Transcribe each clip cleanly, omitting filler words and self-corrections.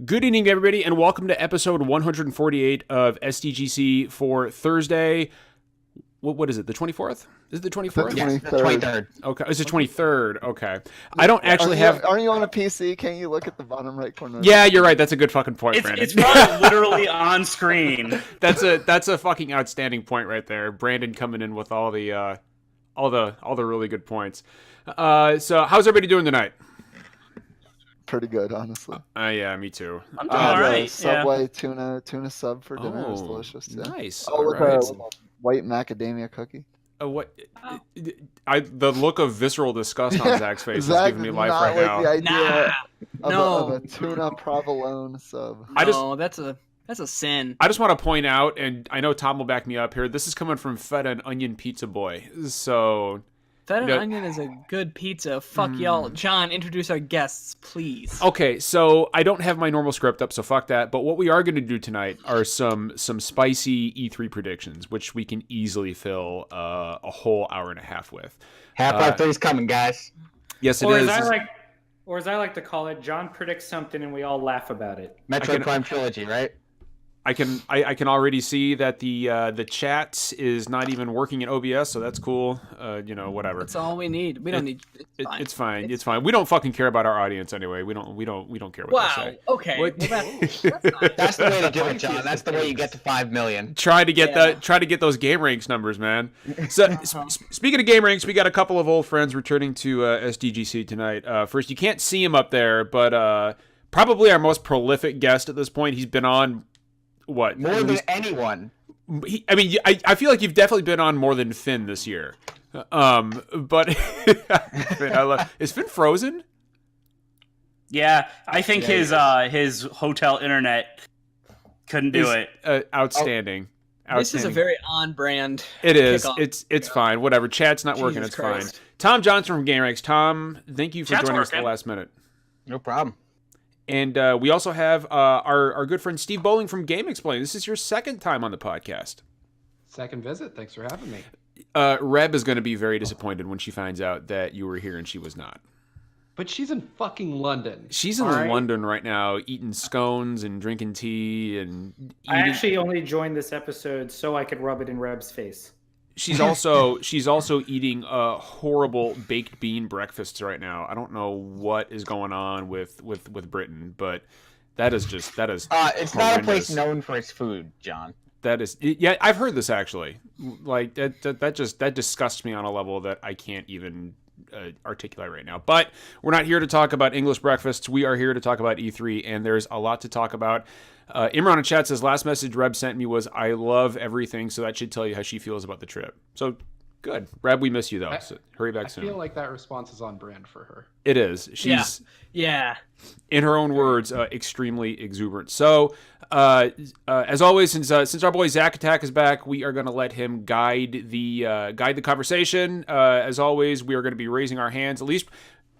Good evening, everybody, and welcome to episode 148 of SDGC for Thursday. What is it? The 24th? Is it the 24th? Yes, the 23rd. Okay, it's the 23rd. Okay, I don't actually have. Aren't you on a PC? Can't you look at the bottom right corner? Yeah, you're right. That's a good fucking point, Brandon. It's not literally on screen. That's a fucking outstanding point right there. Brandon coming in with all the really good points. So how's everybody doing tonight? Pretty good, honestly. Yeah, me too. I'm doing all right. Subway tuna sub for dinner is delicious. Yeah. Nice. Oh, with right. a white macadamia cookie. What? The look of visceral disgust on Zach's face is Zach giving me life not right like now. the idea No. of a tuna provolone sub. No, that's a sin. I just want to point out, and I know Tom will back me up here, this is coming from Feta and Onion Pizza Boy. So Feta and onion is a good pizza. Fuck y'all. John, introduce our guests, please. Okay, so I don't have my normal script up, so fuck that. But what we are going to do tonight are some spicy E3 predictions, which we can easily fill a whole hour and a half with. Half-Life 3 is coming, guys. Yes, it Or is. as I like to call it, John predicts something and we all laugh about it. Metroid Prime Trilogy, right? I can already see that the chat is not even working in OBS, so that's cool. Whatever. That's all we need. We don't need. It's fine. It's fine. We don't fucking care about our audience anyway. We don't care what they say. Wow. Okay. What- Well, that's nice. That's the way to do it, John. That's the way you get to 5 million. Try to get those Gameranx numbers, man. So speaking of Gameranx, we got a couple of old friends returning to SDGC tonight. First, you can't see him up there, but probably our most prolific guest at this point. He's been on more than anyone. I feel like you've definitely been on more than Finn this year. But Finn, is Finn frozen? Yeah, I think his hotel internet couldn't do it. Outstanding. This is a very on-brand. It is. kickoff. It's fine. Whatever. Chat's not working. Jesus It's Christ. fine. Tom Johnson from Gameranx. Tom, thank you for Chat's joining us at the working. last minute. No problem. And we also have our good friend Steve Bowling from GameXplain. This is your second time on the podcast. Second visit. Thanks for having me. Reb is going to be very disappointed when she finds out that you were here and she was not. But she's in fucking London. She's in all right? London right now, eating scones and drinking tea and eating. I actually only joined this episode so I could rub it in Reb's face. She's also eating horrible baked bean breakfasts right now. I don't know what is going on with Britain, but that is It's horrendous. not a place known for its food, John. That is, yeah, I've heard this actually. Like that disgusts me on a level that I can't even articulate right now. But we're not here to talk about English breakfasts. We are here to talk about E3, and there's a lot to talk about. Imran in chat says, last message Reb sent me was, I love everything, so that should tell you how she feels about the trip. So, good. Reb, we miss you, though. So hurry back soon. I feel like that response is on brand for her. It is. She's, Yeah. in her own words, extremely exuberant. So, as always, since our boy Zach Attack is back, we are going to let him guide the conversation. As always, we are going to be raising our hands. At least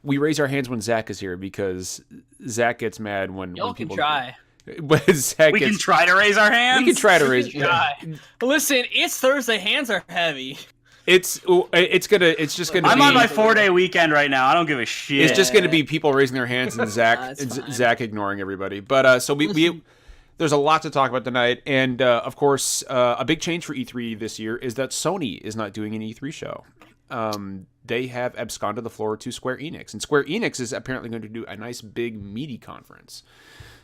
we raise our hands when Zach is here, because Zach gets mad when Y'all people can try. When Zach We gets, can try to raise our hands. We can try to raise. Try. Listen, it's Thursday. Hands are heavy. It's just gonna. I'm be, on my 4-day weekend right now. I don't give a shit. It's just gonna be people raising their hands and Zach That's fine. Zach ignoring everybody. But so we there's a lot to talk about tonight, and of course a big change for E3 this year is that Sony is not doing an E3 show. They have absconded the floor to Square Enix, and Square Enix is apparently going to do a nice big meaty conference.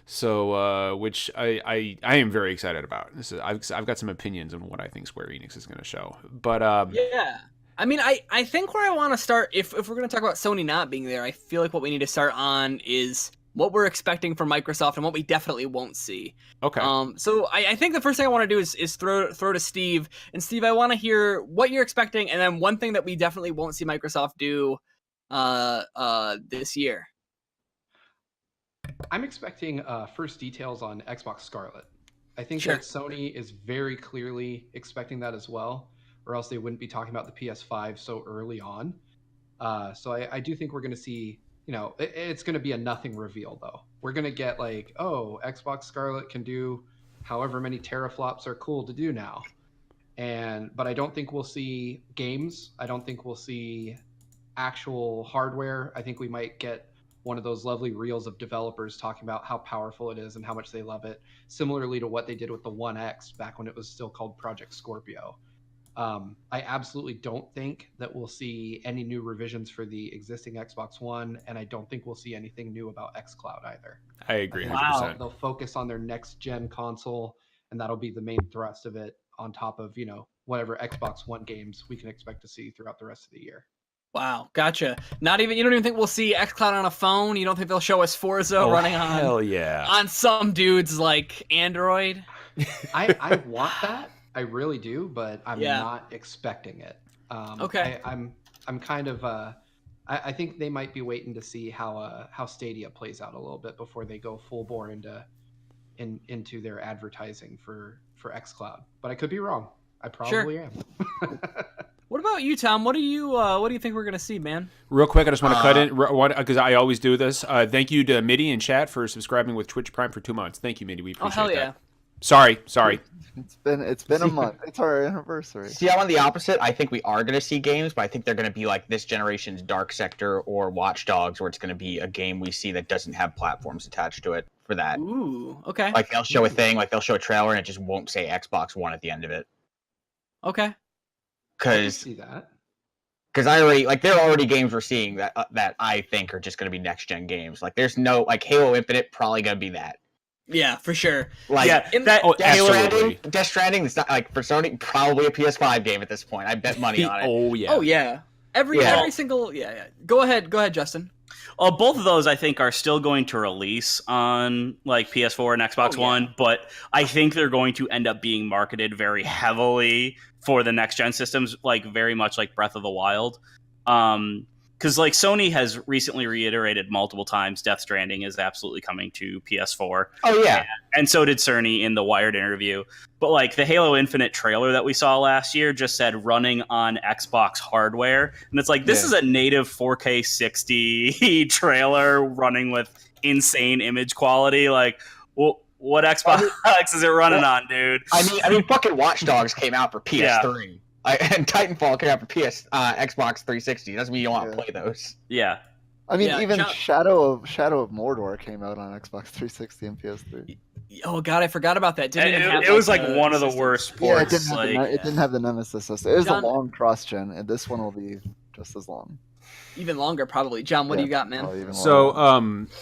So, which I am very excited about. I've got some opinions on what I think Square Enix is going to show. But Yeah. I mean, I think where I want to start, if we're going to talk about Sony not being there, I feel like what we need to start on is what we're expecting from Microsoft and what we definitely won't see. okay, So I think the first thing I want to do is throw to Steve. And Steve, I want to hear what you're expecting, and then one thing that we definitely won't see Microsoft do this year. I'm expecting first details on Xbox Scarlet. I think Sure. that Sony is very clearly expecting that as well, or else they wouldn't be talking about the PS5 so early on. So I do think we're going to see, it's going to be a nothing reveal, though. We're going to get like, oh, Xbox Scarlet can do however many teraflops are cool to do now. But I don't think we'll see games. I don't think we'll see actual hardware. I think we might get one of those lovely reels of developers talking about how powerful it is and how much they love it, similarly to what they did with the One X back when it was still called Project Scorpio. I absolutely don't think that we'll see any new revisions for the existing Xbox One, and I don't think we'll see anything new about xCloud either. I agree. I 100%. think they'll focus on their next gen console, and that'll be the main thrust of it, on top of, whatever Xbox One games we can expect to see throughout the rest of the year. Wow, gotcha. You don't even think we'll see xCloud on a phone? You don't think they'll show us Forza running hell yeah. on some dude's like Android? I want that. I really do, but I'm not expecting it. Okay. I'm kind of I think they might be waiting to see how Stadia plays out a little bit before they go full bore into their advertising for xCloud. But I could be wrong. I probably am. What about you, Tom? What do you think we're gonna see, man? Real quick, I just want to cut in because I always do this. Thank you to Mitty in chat for subscribing with Twitch Prime for 2 months. Thank you, Mitty. We appreciate hell that. yeah. Sorry. It's been a month. It's our anniversary. See, I'm on the opposite. I think we are going to see games, but I think they're going to be like this generation's Dark Sector or Watch Dogs, where it's going to be a game we see that doesn't have platforms attached to it for that. Ooh, okay. Like they'll show a thing, like they'll show a trailer, and it just won't say Xbox One at the end of it. Okay. I Because see that. there are already games we're seeing that I think are just going to be next gen games. Like there's no like Halo Infinite probably going to be that. Yeah, for sure. Like Yeah, absolutely. Death Stranding, it's not like for Sony, probably a PS5 game at this point. I bet money on it. Oh yeah. Oh yeah. Every single Go ahead, Justin. Both of those I think are still going to release on like PS4 and Xbox One, but I think they're going to end up being marketed very heavily for the next gen systems, like very much like Breath of the Wild. Because like Sony has recently reiterated multiple times, Death Stranding is absolutely coming to PS4. Oh yeah, and so did Cerny in the Wired interview. But like the Halo Infinite trailer that we saw last year just said running on Xbox hardware, and it's like this is a native 4K 60 trailer running with insane image quality. Like, well, what Xbox is it running on, dude? I mean, fucking Watch Dogs came out for PS3. Yeah. And Titanfall came out for Xbox 360. Doesn't mean you don't want to play those. Yeah. I mean, even Shadow of Mordor came out on Xbox 360 and PS3. Oh god, I forgot about that. It was like one of the worst ports. Yeah, it didn't have the Nemesis system. It was a long cross-gen, and this one will be just as long. Even longer, probably. John, what do you got, man? So,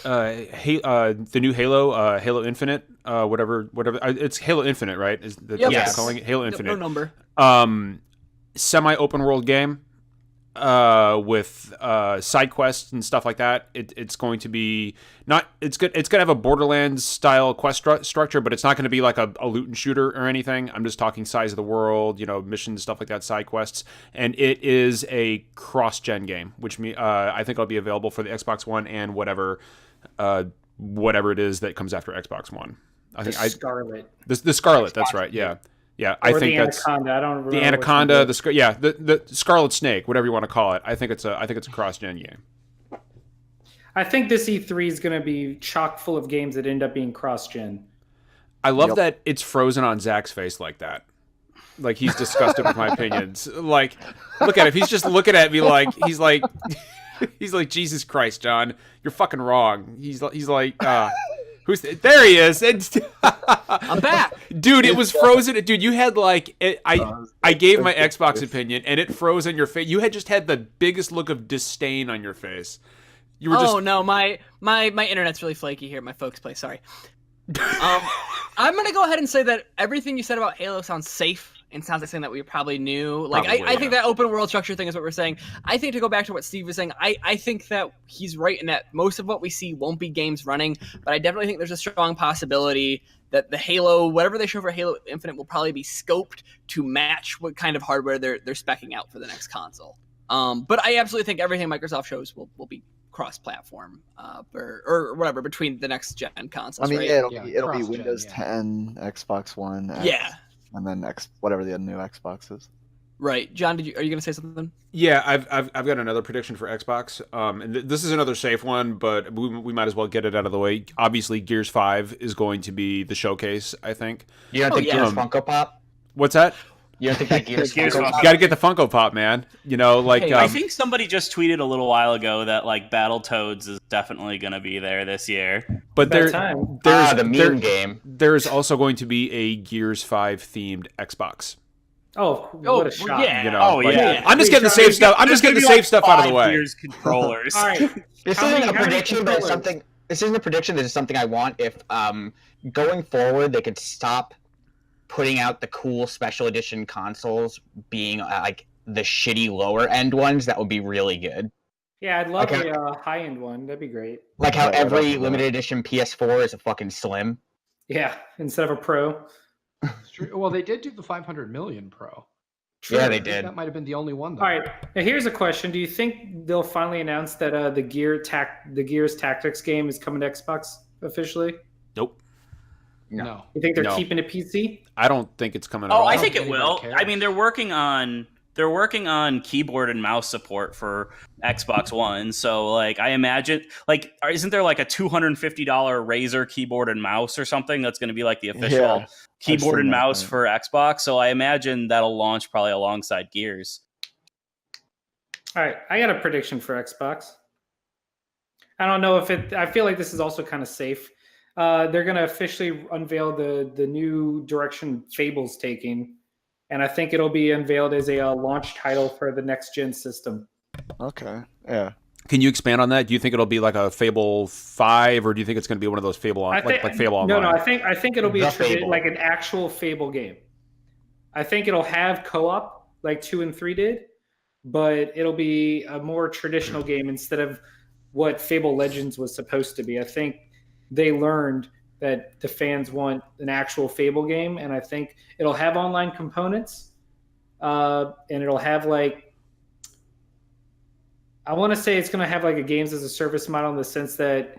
the new Halo, Halo Infinite, whatever, it's Halo Infinite, right? Is that what they're calling it? Halo Infinite. No number. Semi-open world game with side quests and stuff like that. It's going to be it's going to have a Borderlands style quest structure, but it's not going to be like a loot and shooter or anything. I'm just talking size of the world, missions, stuff like that, side quests, and it is a cross-gen game, which I think it'll be available for the Xbox One and whatever it is that comes after Xbox One. Scarlet. The Scarlet, that's right. Yeah. Yeah, I think that's Anaconda. I don't remember the Anaconda. The Scarlet Snake, whatever you want to call it. I think it's a cross-gen game. I think this E3 is going to be chock full of games that end up being cross-gen. I love that it's frozen on Zach's face like that. Like he's disgusted with my opinions. Like, look at him. He's just looking at me like he's like Jesus Christ, John, you're fucking wrong. He's like. There he is. I'm back. Dude, it was frozen. Dude, you had I gave my Xbox opinion and it froze on your face. You had just had the biggest look of disdain on your face. You were just no, my internet's really flaky here at my folks' place. Sorry. I'm gonna go ahead and say that everything you said about Halo sounds safe and sounds like something that we probably knew. Like I think that open world structure thing is what we're saying. I think to go back to what Steve was saying, I think that he's right in that most of what we see won't be games running, but I definitely think there's a strong possibility that the Halo, whatever they show for Halo Infinite, will probably be scoped to match what kind of hardware they're specking out for the next console. But I absolutely think everything Microsoft shows will be cross-platform or whatever between the next gen consoles. I mean, right? it'll be Windows 10, Xbox One, X, and then whatever the new Xbox is. Right, John. Are you going to say something? Yeah, I've got another prediction for Xbox. And this is another safe one, but we might as well get it out of the way. Obviously, Gears 5 is going to be the showcase. I think. You don't think Gears Funko Pop? What's that? You don't think that Gears? Gears Funko Funko- Pop- You got to get the Funko Pop, man. You know, like Hey, I think somebody just tweeted a little while ago that like Battletoads is definitely going to be there this year. but That time. the meme game. There's also going to be a Gears 5 themed Xbox. Oh, what a shot! yeah. You know, Oh, like, yeah. I'm just getting the safe stuff. I'm just getting the safe stuff out of the way. Gears controllers. All right. This How isn't many- a how many prediction, but it's controllers? something. This isn't a prediction. This is something I want. If going forward, they could stop putting out the cool special edition consoles being like the shitty lower end ones. That would be really good. Yeah, I'd love Okay. a high end one. That'd be great. Like how Yeah, every that's- limited edition PS4 is a fucking slim. Yeah, instead of a Pro. It's true. Well, they did do the 500 million Pro. Yeah, I they think did. That might have been the only one. Though. All right. Now here's a question: do you think they'll finally announce that the Gears Tactics game is coming to Xbox officially? Nope. No. You think they're No. keeping it PC? I don't think it's coming at Oh, all. I don't think think it will. anybody cares. I mean, they're working on keyboard and mouse support for Xbox One. So, like, I imagine, like, isn't there like a $250 Razer keyboard and mouse or something that's going to be like the official Yeah, keyboard I've and seen that mouse thing. for Xbox? So, I imagine that'll launch probably alongside Gears. All right, I got a prediction for Xbox. I don't know if it. I feel like this is also kind of safe. They're going to officially unveil the new direction Fable's taking, and I think it'll be unveiled as a launch title for the next gen system. Okay. Yeah. Can you expand on that? Do you think it'll be like a Fable 5, or do you think it's going to be one of those Fable I think, like Fable Online? No, I think it'll be The Fable. like an actual Fable game. I think it'll have co-op like 2 and 3 did, but it'll be a more traditional game instead of what Fable Legends was supposed to be. I think they learned that the fans want an actual Fable game, and I think it'll have online components, and it'll have like, I want to say it's going to have like a games as a service model in the sense that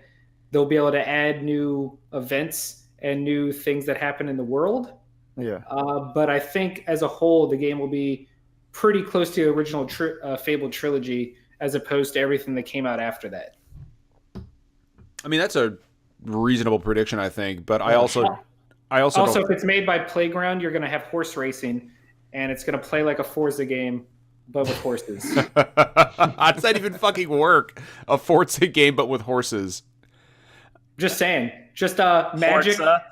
they'll be able to add new events and new things that happen in the world. Yeah. But I think as a whole, the game will be pretty close to the original Fable trilogy as opposed to everything that came out after that. I mean, that's a reasonable prediction, I think. But I also Also, don't- if it's made by Playground, you're going to have horse racing, and it's going to play like a Forza game, but with horses. That's not even fucking work. A Forza game, but with horses. Just saying. Just magic. Forza.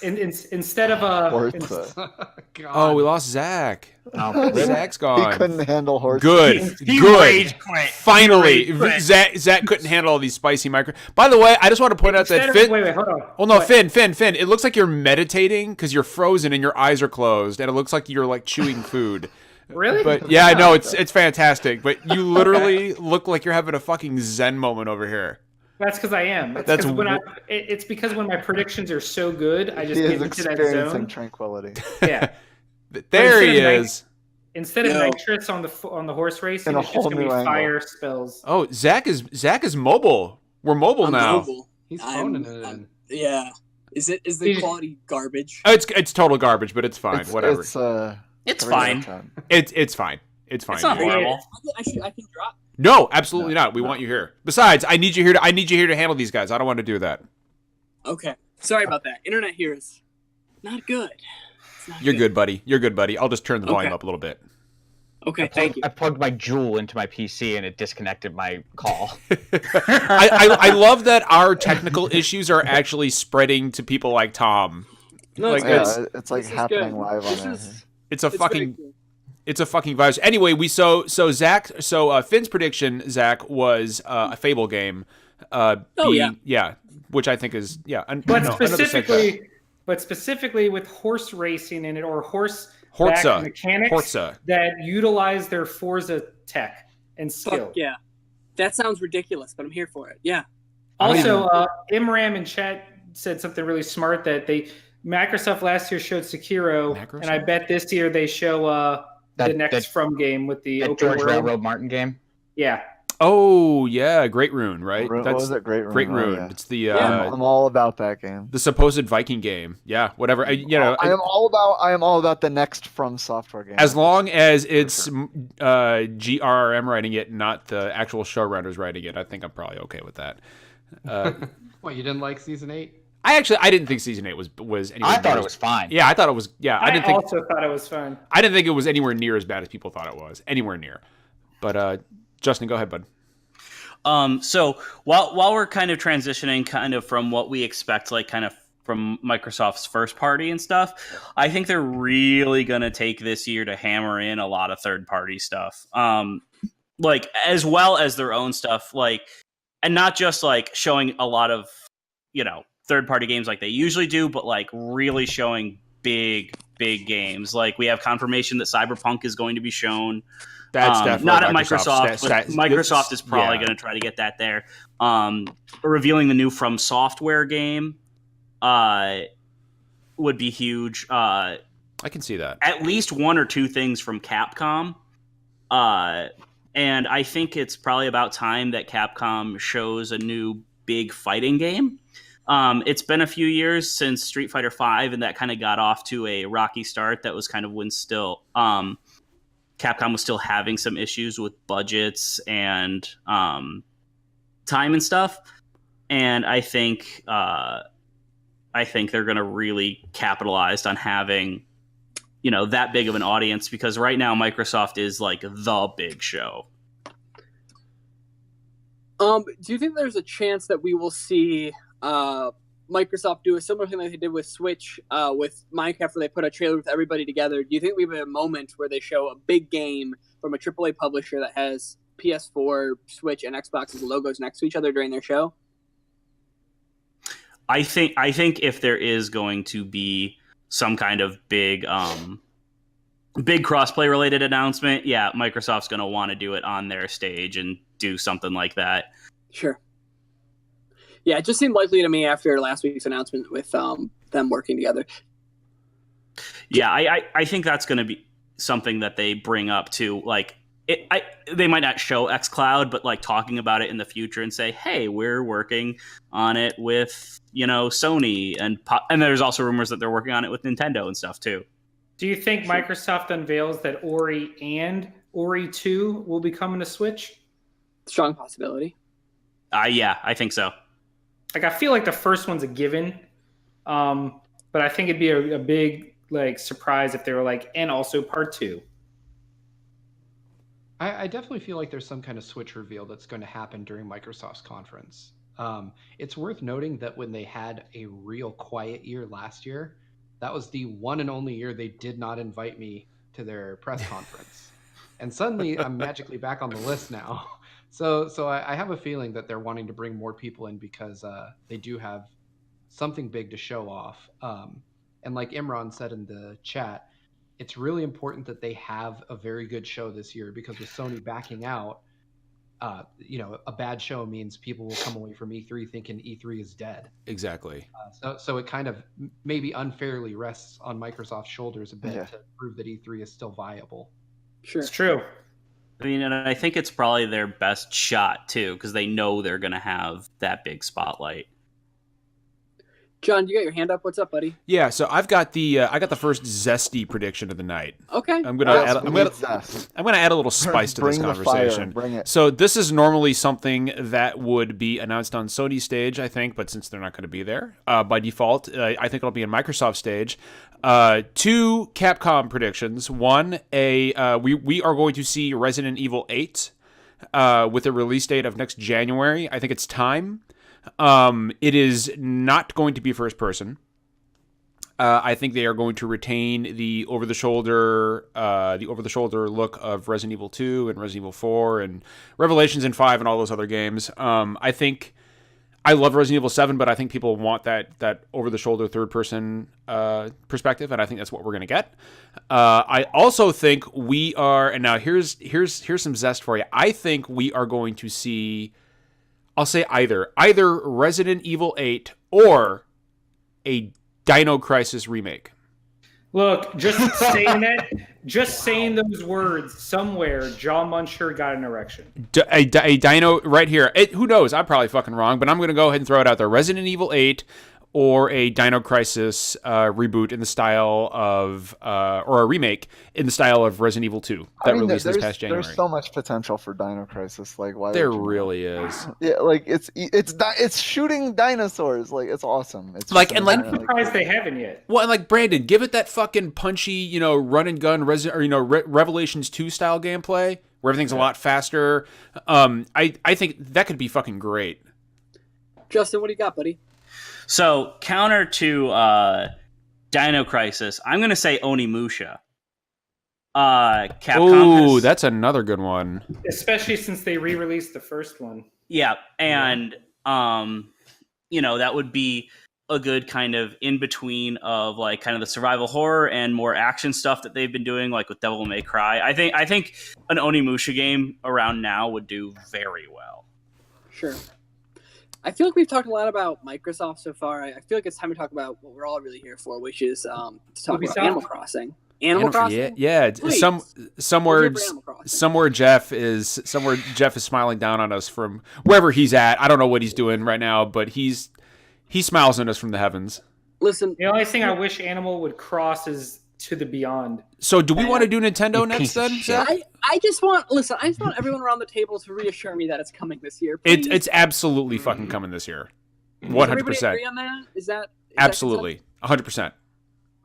Instead of Forza. God. Oh, we lost Zach. Oh, Zach's He gone. couldn't handle horses. Good. He Good. rage quit. Finally, He rage quit. Zach couldn't handle all these spicy micro. By the way, I just want to point out that Finn. wait, hold on. Oh no, Wait. Finn. It looks like you're meditating because you're frozen and your eyes are closed, and it looks like you're like chewing food. Really? But yeah, I know it's fantastic. But you literally look like you're having a fucking Zen moment over here. That's because I am. It's That's because it's because when my predictions are so good, I just He get is into that experiencing zone. tranquility. Yeah. There he instead of is. Instead of nitrous on the horse racing, In a it's just whole gonna be new angle. fire spells. Oh, Zach is mobile. We're mobile I'm now. mobile. He's I'm- phoning it in. Yeah. Is the He's- quality garbage? Oh, it's total garbage, but it's fine. Whatever. It's, It's 3 out of fine. 10. It's fine. It's fine. It's not dude. horrible. I can drop. No, absolutely not. We want you here. Besides, I need you here to handle these guys. I don't want to do that. Okay. Sorry about that. Internet here is not good. It's not You're good, buddy. You're good, buddy. I'll just turn the volume Okay. up a little bit. Okay, thank you. I plugged my Joule into my PC and it disconnected my call. I love that our technical issues are actually spreading to people like Tom. No, like, it's Yeah, good. it's like This is happening good. live on This air. is- It's a It's fucking very cool. it's a fucking virus. Anyway, Finn's prediction, Zach, was a Fable game. Which I think is But specifically with horse racing in it or horse Horza. back mechanics Horza. that utilize their Forza tech and skill. Fuck yeah. That sounds ridiculous, but I'm here for it. Yeah. Also, Imram in chat said something really smart that Microsoft last year showed Sekiro, Microsoft? and I bet this year they show the next From game with the That open George world. Railroad Martin game. Yeah, Oh yeah, Great Rune, right? What was it? Great Rune. Great Oh, Rune. yeah. It's the I'm all about that game. the supposed Viking game. Yeah, whatever. I am all about the next From Software game. as long as it's GRRM writing it, not the actual showrunners writing it, I think I'm probably okay with that. What, you didn't like season 8? I didn't think season 8 was anywhere. I thought it was fine. Yeah, I thought it was. Yeah, I also thought it was fun. I didn't think it was anywhere near as bad as people thought it was. Anywhere near. But Justin, go ahead, bud. So while we're kind of transitioning kind of from what we expect, like kind of from Microsoft's first party and stuff, I think they're really going to take this year to hammer in a lot of third party stuff. Like as well as their own stuff, like, and not just like showing a lot of, third party games like they usually do, but like really showing big games. Like we have confirmation that Cyberpunk is going to be shown. That's definitely not at Microsoft, but Microsoft is probably going to try to get that there. Revealing the new From Software game would be huge. I can see that. At least 1 or 2 things from Capcom. And I think it's probably about time that Capcom shows a new big fighting game. It's been a few years since Street Fighter V, and that kind of got off to a rocky start. That was kind of when still Capcom was still having some issues with budgets and time and stuff. And I think they're going to really capitalize on having, that big of an audience, because right now Microsoft is like the big show. Do you think there's a chance that we will see Microsoft do a similar thing like they did with Switch, with Minecraft, where they put a trailer with everybody together? Do you think we have a moment where they show a big game from a AAA publisher that has PS4, Switch, and Xbox's logos next to each other during their show? I think if there is going to be some kind of big crossplay related announcement, yeah, Microsoft's going to want to do it on their stage and do something like that. Sure. Yeah, it just seemed likely to me after last week's announcement with them working together. Yeah, I think that's going to be something that they bring up too. Like, they might not show xCloud, but like talking about it in the future and say, hey, we're working on it with, Sony. And there's also rumors that they're working on it with Nintendo and stuff too. Do you think Microsoft unveils that Ori and Ori 2 will be coming to Switch? Strong possibility. Yeah, I think so. Like, I feel like the first one's a given, but I think it'd be a big surprise if they were like, and also part 2. I definitely feel like there's some kind of Switch reveal that's going to happen during Microsoft's conference. It's worth noting that when they had a real quiet year last year, that was the one and only year they did not invite me to their press conference. And suddenly I'm magically back on the list now. So I have a feeling that they're wanting to bring more people in because they do have something big to show off. And like Imran said in the chat, it's really important that they have a very good show this year, because with Sony backing out, a bad show means people will come away from E3 thinking E3 is dead. Exactly. So it kind of maybe unfairly rests on Microsoft's shoulders a bit to prove that E3 is still viable. Sure. It's true. I mean, and I think it's probably their best shot too, because they know they're going to have that big spotlight. John, you got your hand up. What's up, buddy? Yeah, so I got the first zesty prediction of the night. Okay. I'm gonna add a little spice to this conversation. Bring it. So this is normally something that would be announced on Sony's stage, I think, but since they're not going to be there by default, I think it'll be on Microsoft's stage. 2 Capcom predictions. One, we are going to see Resident Evil 8 with a release date of next January. I think it's time. It is not going to be first person. I think they are going to retain the over the shoulder look of Resident Evil 2 and Resident Evil 4 and Revelations and 5 and all those other games. I think I love Resident Evil 7, but I think people want that over the shoulder third person perspective, and I think that's what we're going to get. I also think we are, and now here's some zest for you. I think we are going to see, I'll say either Resident Evil 8 or a Dino Crisis remake. Look, just saying those words somewhere, John Muncher got an erection. A Dino right here. Who knows? I'm probably fucking wrong, but I'm going to go ahead and throw it out there. Resident Evil 8 or a Dino Crisis reboot in the style of, or a remake in the style of Resident Evil 2 that released this past January. There's so much potential for Dino Crisis. Like, why? There really is. Yeah, like it's shooting dinosaurs. Like, it's awesome. It's Like, just and like, I'm surprised they haven't yet. well, and like Brandon, give it that fucking punchy, run and gun Revelations 2 style gameplay where everything's a lot faster. I think that could be fucking great. Justin, what do you got, buddy? So, counter to Dino Crisis, I'm going to say Onimusha. Capcom Ooh, that's another good one. Especially since they re-released the first one. Yeah, and, that would be a good kind of in-between of, like, kind of the survival horror and more action stuff that they've been doing, like with Devil May Cry. I think an Onimusha game around now would do very well. Sure. I feel like we've talked a lot about Microsoft so far. I feel like it's time to talk about what we're all really here for, which is to talk about Animal Crossing. Animal Crossing? Yeah. Please. Somewhere Jeff is smiling down on us from wherever he's at. I don't know what he's doing right now, but he smiles on us from the heavens. Listen, The only thing I wish Animal would cross is to the beyond. So do we want to do Nintendo next then? Zach? I just want everyone around the table to reassure me that it's coming this year. Please. It's absolutely fucking coming this year. Does 100%. everybody agree on that? Is that Absolutely. 100%.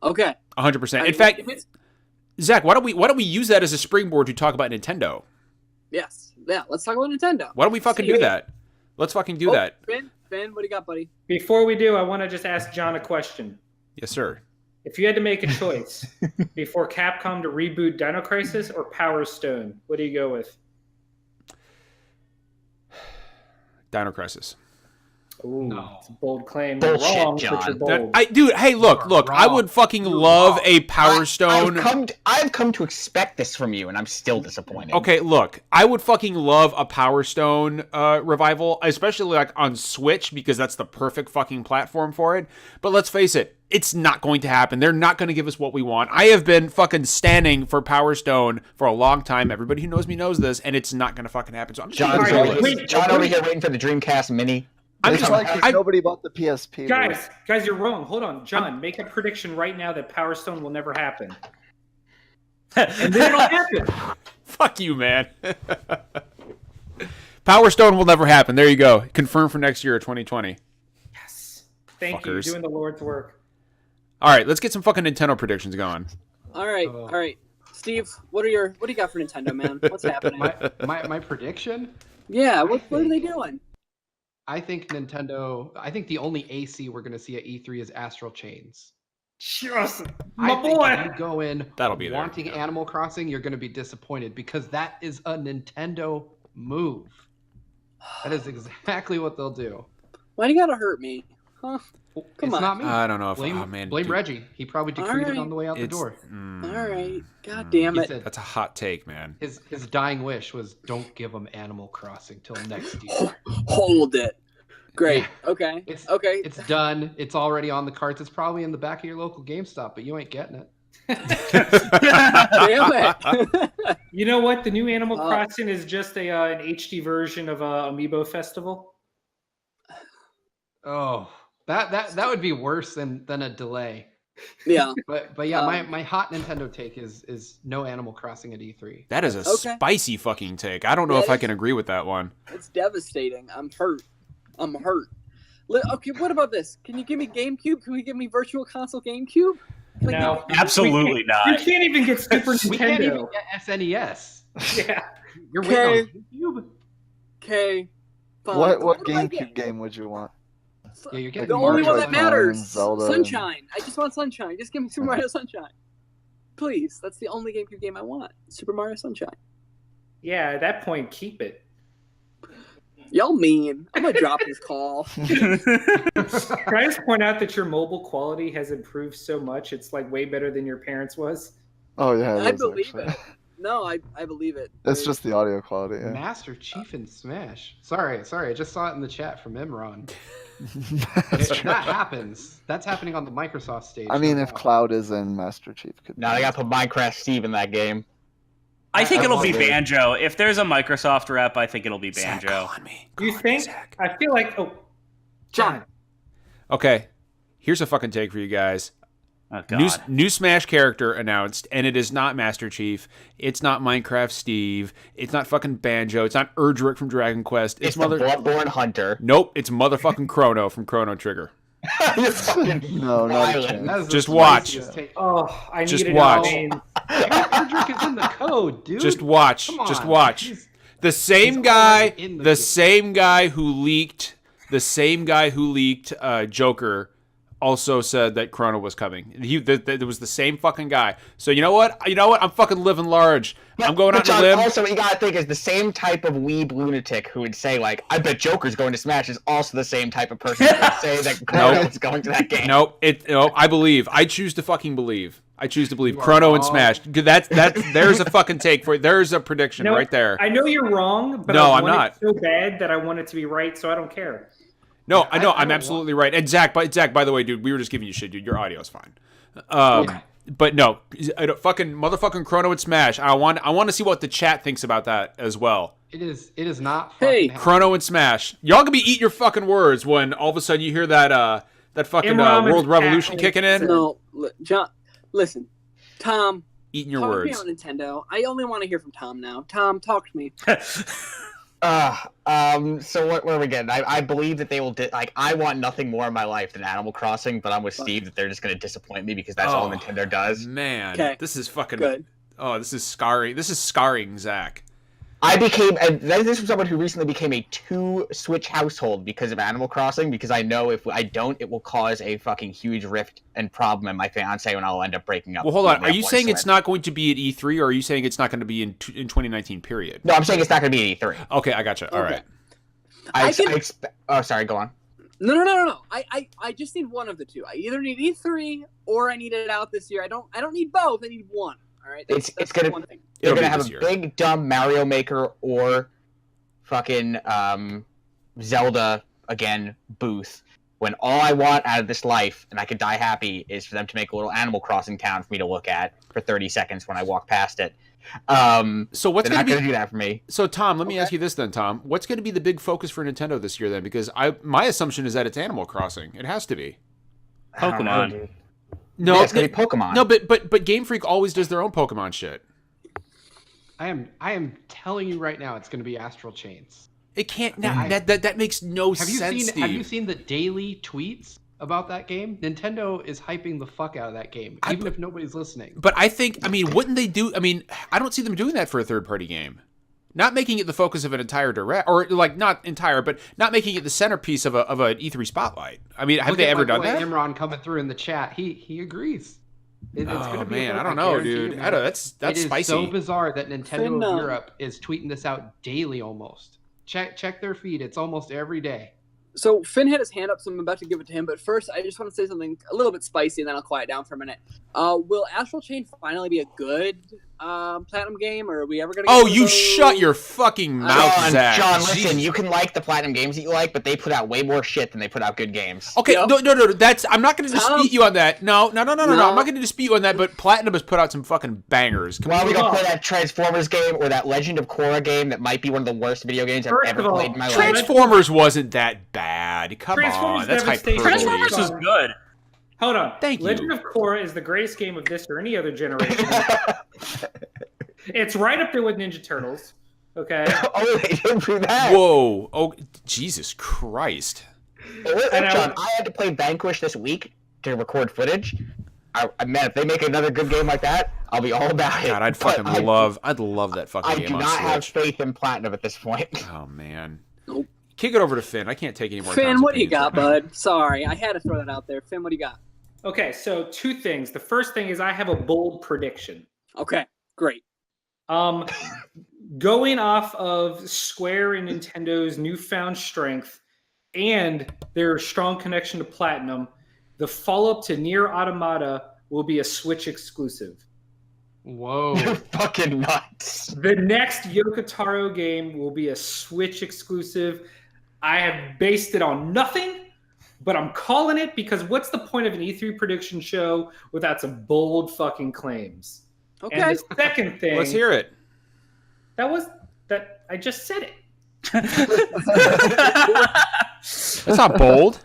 Okay. 100%. In fact, Zach, why don't we use that as a springboard to talk about Nintendo? Yes. Yeah, let's talk about Nintendo. Why don't we fucking do that? Let's fucking do that. Ben, what do you got, buddy? Before we do, I want to just ask John a question. Yes, sir. If you had to make a choice before Capcom to reboot Dino Crisis or Power Stone, what do you go with? Dino Crisis. Ooh, No. it's a bold claim. Bullshit, You're wrong, John. but you're bold. Dude, hey, look. You're I wrong. would fucking You're love wrong. a Power Stone. I've come to expect this from you, and I'm still disappointed. Okay, look, I would fucking love a Power Stone revival, especially like on Switch, because that's the perfect fucking platform for it. But let's face it, it's not going to happen. They're not going to give us what we want. I have been fucking standing for Power Stone for a long time. Everybody who knows me knows this, and it's not going to fucking happen. So I'm just John's gonna over, wait. John over here waiting for the Dreamcast Mini. I'm It's just like 'cause nobody bought the PSP. Guys, you're wrong. Hold on. John, make a prediction right now that Power Stone will never happen. And then it'll happen. Fuck you, man. Power Stone will never happen. There you go. Confirmed for next year, 2020. Yes. Thank you. Fuckers. You're doing the Lord's work. All right, let's get some fucking Nintendo predictions going. All right. Steve, what do you got for Nintendo, man? What's happening? My prediction? Yeah, what are they doing? I think the only AC we're going to see at E3 is Astral Chains. Just I my think boy. if you go in That'll be there. wanting Animal Crossing, you're going to be disappointed because that is a Nintendo move. That is exactly what they'll do. Why do you gotta hurt me? Huh? Come It's on. not me. I don't know if Blame dude, Reggie. He probably decreed Alright. it on the way out the it's- door. All right. God damn He it. said That's a hot take, man. his dying wish was don't give him Animal Crossing till next year. Hold it. Great. Yeah. Okay. It's Okay. It's done. It's already on the carts. It's probably in the back of your local GameStop, but you ain't getting it. Damn it. You know what? The new Animal Oh. Crossing is just an HD version of Amiibo Festival. Oh, that would be worse than a delay. Yeah. But yeah, my hot Nintendo take is no Animal Crossing at E3. That is a Okay. spicy fucking take. I don't know Yeah, if I it can is. agree with that one. It's devastating. I'm hurt. Okay, what about this? Can you give me GameCube? Can we give me Virtual Console GameCube? Can I No. give- Absolutely You not. can't even get Super We can't even Nintendo. get SNES. Yeah. You're waiting on GameCube. Okay. Fine. What do I GameCube get? game would you want? Yeah, you're getting The only one Metroid that Prime, matters. Zelda, Sunshine. I just want Sunshine. Just give me Super Mario Sunshine. Please. That's the only GameCube game I want. Super Mario Sunshine. Yeah, at that point, keep it. Y'all mean. I'm gonna drop this call. Can I just point out that your mobile quality has improved so much? It's like way better than your parents' was. Oh yeah, it I is, believe actually. it. No, I believe it. It's just the audio quality. Yeah. Master Chief and Smash. Sorry, I just saw it in the chat from Imran. That's If true. that happens, that's happening on the Microsoft stage. I mean, no if doubt. Cloud is in Master Chief, could Now I got to put Minecraft Steve in that game. I think I it'll be love it. Banjo. If there's a Microsoft rep, I think it'll be Zach, Banjo. call on me. You Call on me, think? Zach. I feel like. Oh, John. Okay. Here's a fucking take for you guys. Oh, God. New Smash character announced, and it is not Master Chief. It's not Minecraft Steve. It's not fucking Banjo. It's not Erdrick from Dragon Quest. It's the Bloodborne Hunter. Nope, it's motherfucking Chrono from Chrono Trigger. No, not a chance. Just watch. Oh, I Just need watch. Erdrick is in the code, dude. Just watch. Come on. Just watch. The same guy who leaked Joker also said that Chrono was coming. It was the same fucking guy. So you know what? I'm fucking living large. I'm going out on a limb. Also, what you gotta think is the same type of weeb lunatic who would say, like, I bet Joker's going to Smash is also the same type of person who would say that Chrono is going to that game. Nope. I believe. I choose to fucking believe. I choose to believe Chrono and Smash. That's there's a fucking take for it. There's a prediction right there. I know you're wrong, but no, I I'm want not. it so bad that I want it to be right, so I don't care. No, I know. I'm absolutely right. And Zach, by the way, dude, we were just giving you shit, dude. Your audio's fine. But no, fucking motherfucking Chrono and Smash. I want to see what the chat thinks about that as well. It is not. Hey, Chrono and Smash. Y'all gonna be eating your fucking words when all of a sudden you hear that fucking World Revolution kicking in. No, John, listen, Tom. Eating your talk words. to me on Nintendo. I only want to hear from Tom now. Tom, talk to me. So what are we getting? I believe that they will I want nothing more in my life than Animal Crossing, but I'm with Steve that they're just going to disappoint me because that's all Nintendo does. Man, this is fucking good. Oh, this is scarring. This is scarring, Zach. This is someone who recently became a 2-Switch household because of Animal Crossing, because I know if I don't, it will cause a fucking huge rift and problem in my fiance when I'll end up breaking up. Well, hold on. Are you saying it's not going to be at E3, or are you saying it's not going to be in 2019 period? No, I'm saying it's not going to be at E3. Okay, I gotcha. All right. Oh, sorry, go on. No. I just need one of the two. I either need E3 or I need it out this year. I don't need both. I need one. All right. It's gonna one thing. They're gonna have a big dumb Mario Maker or fucking Zelda again booth. When all I want out of this life, and I could die happy, is for them to make a little Animal Crossing town for me to look at for 30 seconds when I walk past it. So what's going to do that for me? So Tom, let me ask you this then, Tom. What's going to be the big focus for Nintendo this year then? Because my assumption is that it's Animal Crossing. It has to be. Pokemon. No, it's going to be Pokemon. No, but Game Freak always does their own Pokemon shit. I am telling you right now, it's going to be Astral Chains. It can't. That makes no sense. Steve. Have you seen the daily tweets about that game? Nintendo is hyping the fuck out of that game, even if nobody's listening. But wouldn't they do? I don't see them doing that for a third-party game. Not making it the focus of an entire direct, or like not entire, but not making it the centerpiece of an E3 spotlight. Have they ever done that? Imran coming through in the chat, he agrees. It's gonna be man, I don't know, dude. That's spicy. It is so bizarre that Nintendo of Europe is tweeting this out daily almost. Check their feed. It's almost every day. So Finn had his hand up, so I'm about to give it to him. But first, I just want to say something a little bit spicy, and then I'll quiet down for a minute. Will Astral Chain finally be a good Platinum game, or are we ever going to get you shut your fucking mouth, Zach. John, listen, you can like the Platinum games that you like, but they put out way more shit than they put out good games. Okay, no, I'm not going to dispute you on that. No, I'm not going to dispute you on that, but Platinum has put out some fucking bangers. Well, we gonna play that Transformers game or that Legend of Korra game that might be one of the worst video games I've ever played in my life. Transformers wasn't that bad. Come on, that's hyperbole. Transformers is good. Hold on. Thank you. Legend of Korra is the greatest game of this or any other generation. It's right up there with Ninja Turtles. Okay. Oh, they didn't do that. Whoa. Oh, Jesus Christ. John, I had to play Vanquish this week to record footage. Man, if they make another good game like that, I'll be all about it. God, I'd love that fucking game on Switch. I do not have faith in Platinum at this point. Oh, man. Nope. Kick it over to Finn. I can't take any more. Finn, what do you got, bud? Sorry, I had to throw that out there. Finn, what do you got? Okay, so two things. The first thing is I have a bold prediction. Okay, great. Going off of Square and Nintendo's newfound strength and their strong connection to Platinum, the follow-up to Nier Automata will be a Switch exclusive. Whoa. You're fucking nuts. The next Yoko Taro game will be a Switch exclusive. I have based it on nothing, but I'm calling it because what's the point of an E3 prediction show without some bold fucking claims? Okay. And the second thing... Let's hear it. I just said it. That's not bold.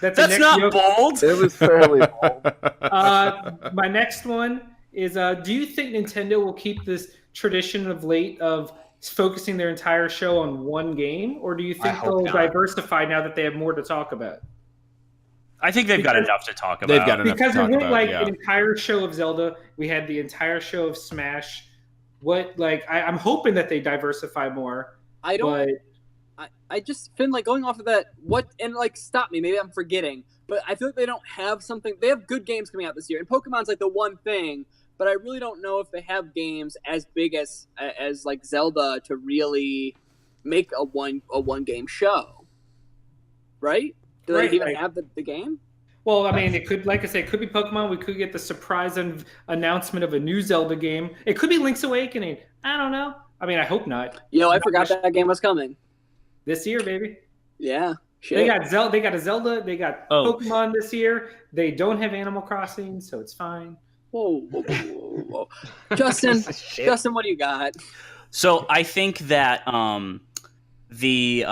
That's not bold. It was fairly bold. My next one is: do you think Nintendo will keep this tradition of late of focusing their entire show on one game, or do you think they'll diversify now that they have more to talk about? I think they've got enough to talk about. They've got enough because to talk we went about, like yeah. an entire show of Zelda. We had the entire show of Smash. I'm hoping that they diversify more. I don't. I just Finn, like, going off of that. Stop me. Maybe I'm forgetting, but I feel like they don't have something. They have good games coming out this year, and Pokemon's like the one thing. But I really don't know if they have games as big as like Zelda to really make a one game show, right? Do they even have the game? Well, I mean, it could, like I said, it could be Pokemon. We could get the surprise announcement of a new Zelda game. It could be Link's Awakening. I don't know. I mean, I hope not. I forgot that game was coming this year, baby. Yeah, shit. They got Zelda. They got a Zelda. They got Pokemon this year. They don't have Animal Crossing, so it's fine. Whoa. Justin, what do you got? So I think that the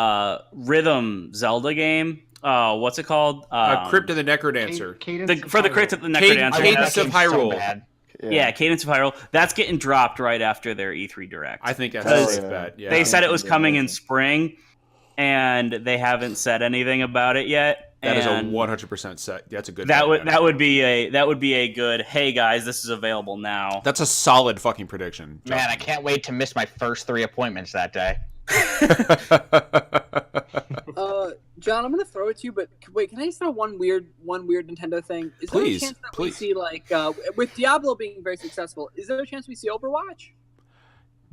Rhythm Zelda game, what's it called? Crypt of the Necrodancer. For the Crypt of the Necrodancer. Cadence of Hyrule. So yeah, Cadence of Hyrule. That's getting dropped right after their E3 Direct. I think that's a safe bet. Yeah. They said it was coming in spring, and they haven't said anything about it yet. That is a 100% set. That's a good. That would be a good. Hey guys, this is available now. That's a solid fucking prediction. Man, I can't wait to miss my first 3 appointments that day. John, I'm gonna throw it to you, but wait, can I just throw one weird Nintendo thing? Is there a chance that we see, like, with Diablo being very successful, is there a chance we see Overwatch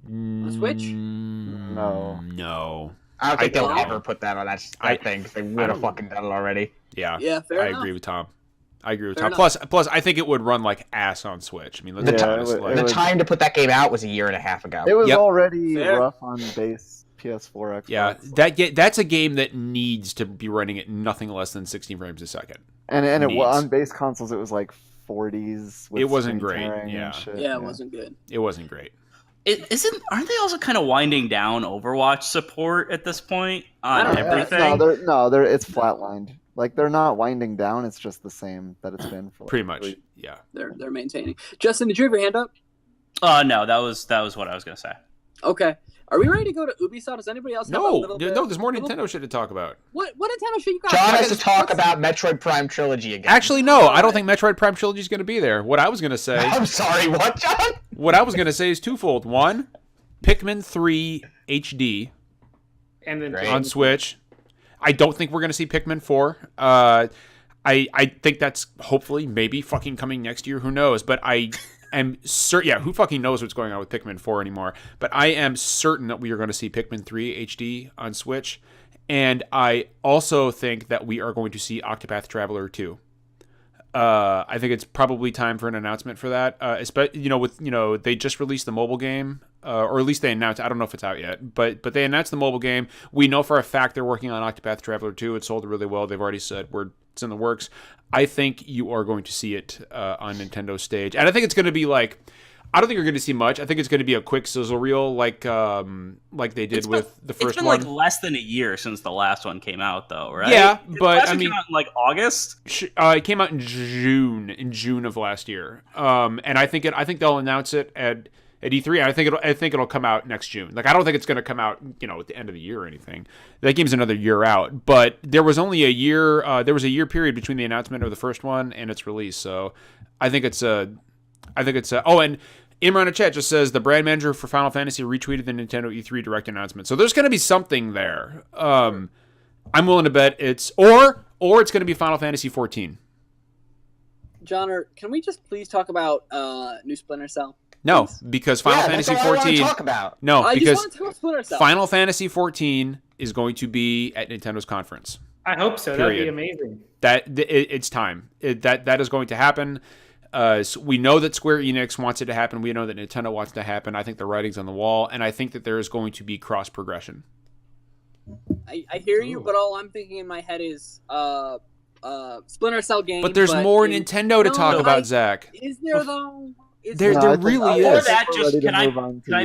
on Switch? No. I don't think they'll ever put that on that thing. They would have fucking done it already. Yeah, fair enough. I agree with Tom. Plus, I think it would run like ass on Switch. I mean, let's be honest. The time to put that game out was a year and a half ago. It was already rough on base PS4, Xbox. Yeah, that's a game that needs to be running at nothing less than 60 frames a second. And it on base consoles, it was like 40s. It wasn't great. It wasn't good. It wasn't great. Aren't they also kind of winding down Overwatch support at this point on everything? It's flatlined. Like, they're not winding down. It's just the same that it's been for. Pretty much, yeah. They're maintaining. Justin, did you have your hand up? No, that was what I was gonna say. Okay. Are we ready to go to Ubisoft? Does anybody else have a little bit? No, there's more Nintendo shit to talk about. What Nintendo shit you got? John has to talk about Metroid Prime Trilogy again. Actually, no, I don't think Metroid Prime Trilogy is going to be there. What I was going to say... I'm sorry, what, John? What I was going to say is twofold. One, Pikmin 3 HD and then on Switch. I don't think we're going to see Pikmin 4. I think that's hopefully maybe fucking coming next year. Who knows? But I am certain. Yeah, who fucking knows what's going on with Pikmin 4 anymore? But I am certain that we are going to see Pikmin 3 HD on Switch, and I also think that we are going to see Octopath Traveler 2. I think it's probably time for an announcement for that. They just released the mobile game, or at least they announced. I don't know if it's out yet, but they announced the mobile game. We know for a fact they're working on Octopath Traveler 2. It sold really well. They've already said it's in the works. I think you are going to see it on Nintendo's stage, and I think it's going to be like. I don't think you're going to see much. I think it's going to be a quick sizzle reel, like they did with the first one. It's been like less than a year since the last one came out, though, right? Yeah, but I mean, came out in like August. It came out in June of last year. And I think they'll announce it at E3. I think it'll come out next June. Like, I don't think it's going to come out at the end of the year or anything. That game's another year out. But there was only a year. There was a year period between the announcement of the first one and its release. So I think it's and Imran in chat just says the brand manager for Final Fantasy retweeted the Nintendo E3 Direct announcement. So there's going to be something there. I'm willing to bet it's or it's going to be Final Fantasy 14. John, can we just please talk about new Splinter Cell? No, because Final Fantasy 14. That's all I want to talk about. No, I because just want to talk about Splinter Cell. Final Fantasy 14 is going to be at Nintendo's conference. I hope so. Period. That'd be amazing. It's time. That is going to happen. So we know that Square Enix wants it to happen. We know that Nintendo wants it to happen. I think the writing's on the wall, and I think that there is going to be cross progression. I hear you, but all I'm thinking in my head is Splinter Cell game. But there's more Nintendo to talk about, Zach. Is there though? There really is. Before that, can I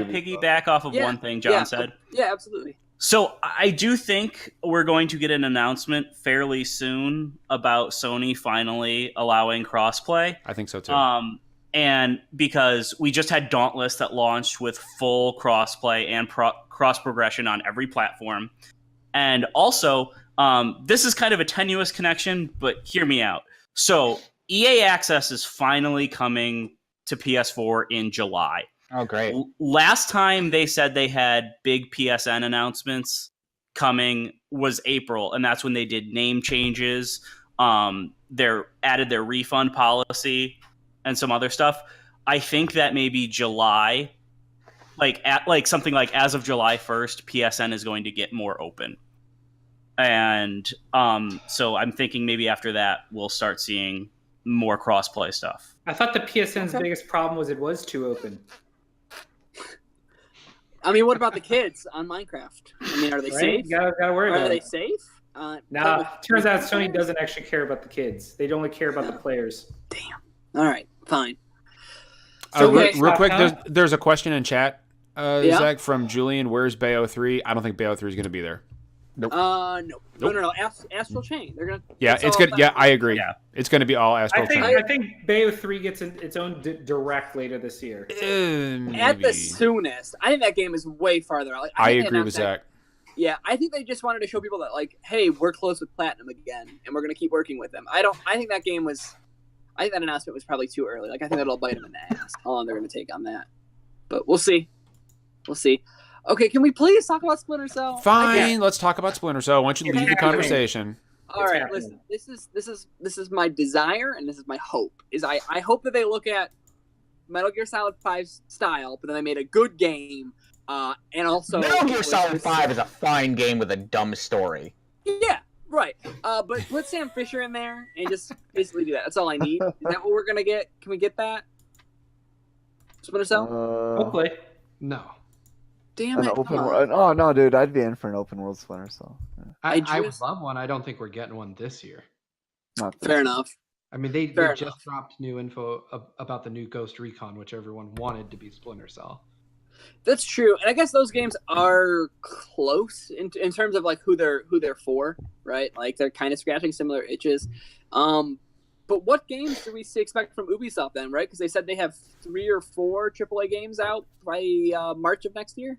piggyback off of one thing John said? Yeah, absolutely. So I do think we're going to get an announcement fairly soon about Sony finally allowing crossplay. I think so too. And because we just had Dauntless that launched with full crossplay and cross progression on every platform. And also, this is kind of a tenuous connection, but hear me out. So EA Access is finally coming to PS4 in July. Oh, great. Last time they said they had big PSN announcements coming was April, and that's when they did name changes. They added their refund policy and some other stuff. I think that maybe July, something like as of July 1st, PSN is going to get more open. And so I'm thinking maybe after that we'll start seeing more crossplay stuff. I thought the PSN's biggest problem was it was too open. I mean, what about the kids on Minecraft? I mean, are they safe? You gotta worry about Are they it. safe? Nah, turns out Sony doesn't actually care about the kids. They only care about the players. Damn. All right, fine. Real quick, there's a question in chat, Yeah. Zach, from Julian. Where's Bayo 3? I don't think Bayo 3 is going to be there. No. Astral Chain. They're gonna. Yeah, it's good. Yeah, I agree. Yeah. It's going to be all Astral Chain. I think Bayo 3 gets its own direct later this year. At the soonest. I think that game is way farther out. I agree with Zach. Yeah, I think they just wanted to show people that, like, hey, we're close with Platinum again, and we're gonna keep working with them. I think that game was. I think that announcement was probably too early. Like, I think that'll bite them in the ass. How long they're gonna take on that? But we'll see. We'll see. Okay, can we please talk about Splinter Cell? Fine, let's talk about Splinter Cell. Why don't you lead the conversation? All right, listen. This is my desire, and this is my hope. I hope that they look at Metal Gear Solid 5's style, but then they made a good game, and also Metal Gear Solid 5 is a fine game with a dumb story. Yeah, right. But put Sam Fisher in there and just basically do that. That's all I need. Is that what we're gonna get? Can we get that? Splinter Cell? Hopefully. No. Damn An it! open come on. world. Oh no, dude, I'd be in for an open world Splinter Cell. Yeah. I would just- love one. I don't think we're getting one this year. Not this. Fair enough. I mean, they Fair just enough. dropped new info about the new Ghost Recon, which everyone wanted to be Splinter Cell. That's true, and I guess those games are close in terms of like who they're for, right? Like they're kind of scratching similar itches. But what games do we expect from Ubisoft then, right? Because they said they have 3 or 4 AAA games out by March of next year.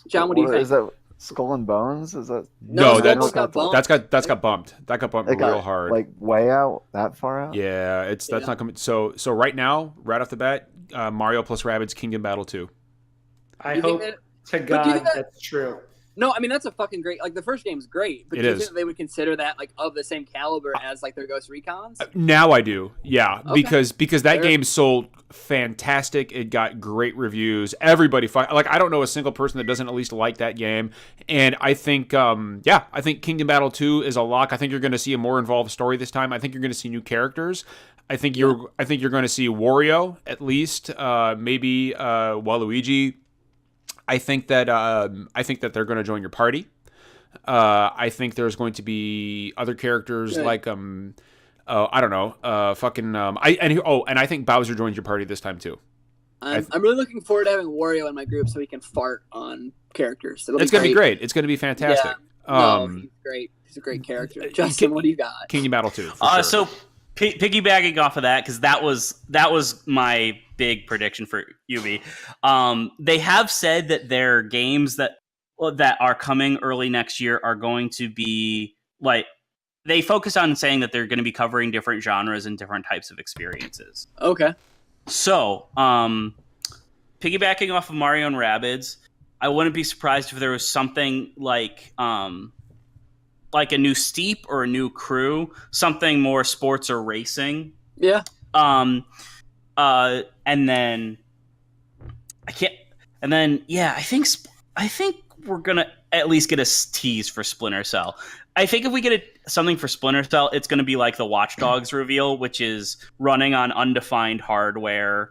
John, what do you think? Is that Skull and Bones? Is that No, Skull that's got bumped. that's got bumped. That got bumped it got real hard. like way out that far out? Yeah, that's Yeah. not coming. So right now, right off the bat, Mario plus Rabbids Kingdom Battle 2. I You think hope that- to but do you God think that- that's true. No, I mean that's a fucking great. Like the first game's great, but It do you is. think that they would consider that like of the same caliber as like their Ghost Recons? Now I do, yeah, Okay. because that Fair. game sold fantastic. It got great reviews. Everybody, I don't know a single person that doesn't at least like that game. And I think, I think Kingdom Battle 2 is a lock. I think you're going to see a more involved story this time. I think you're going to see new characters. I think you're going to see Wario at least, maybe Waluigi. I think that they're going to join your party. I think there's going to be other characters like I don't know, and I think Bowser joins your party this time too. I'm really looking forward to having Wario in my group so he can fart on characters. It's going to be great. It's going to be fantastic. He's great. He's a great character. Justin, what do you got? Kingdom Battle 2. For sure. So piggybacking off of that, because that was my big prediction for Ubi. They have said that their games that are coming early next year are going to be like, they focus on saying that they're going to be covering different genres and different types of experiences. Okay. So, piggybacking off of Mario and Rabbids, I wouldn't be surprised if there was something like a new Steep or a new Crew, something more sports or racing. Yeah. And then I think we're gonna at least get a tease for Splinter Cell. I think if we get something for Splinter Cell, it's going to be like the Watch Dogs reveal, which is running on undefined hardware,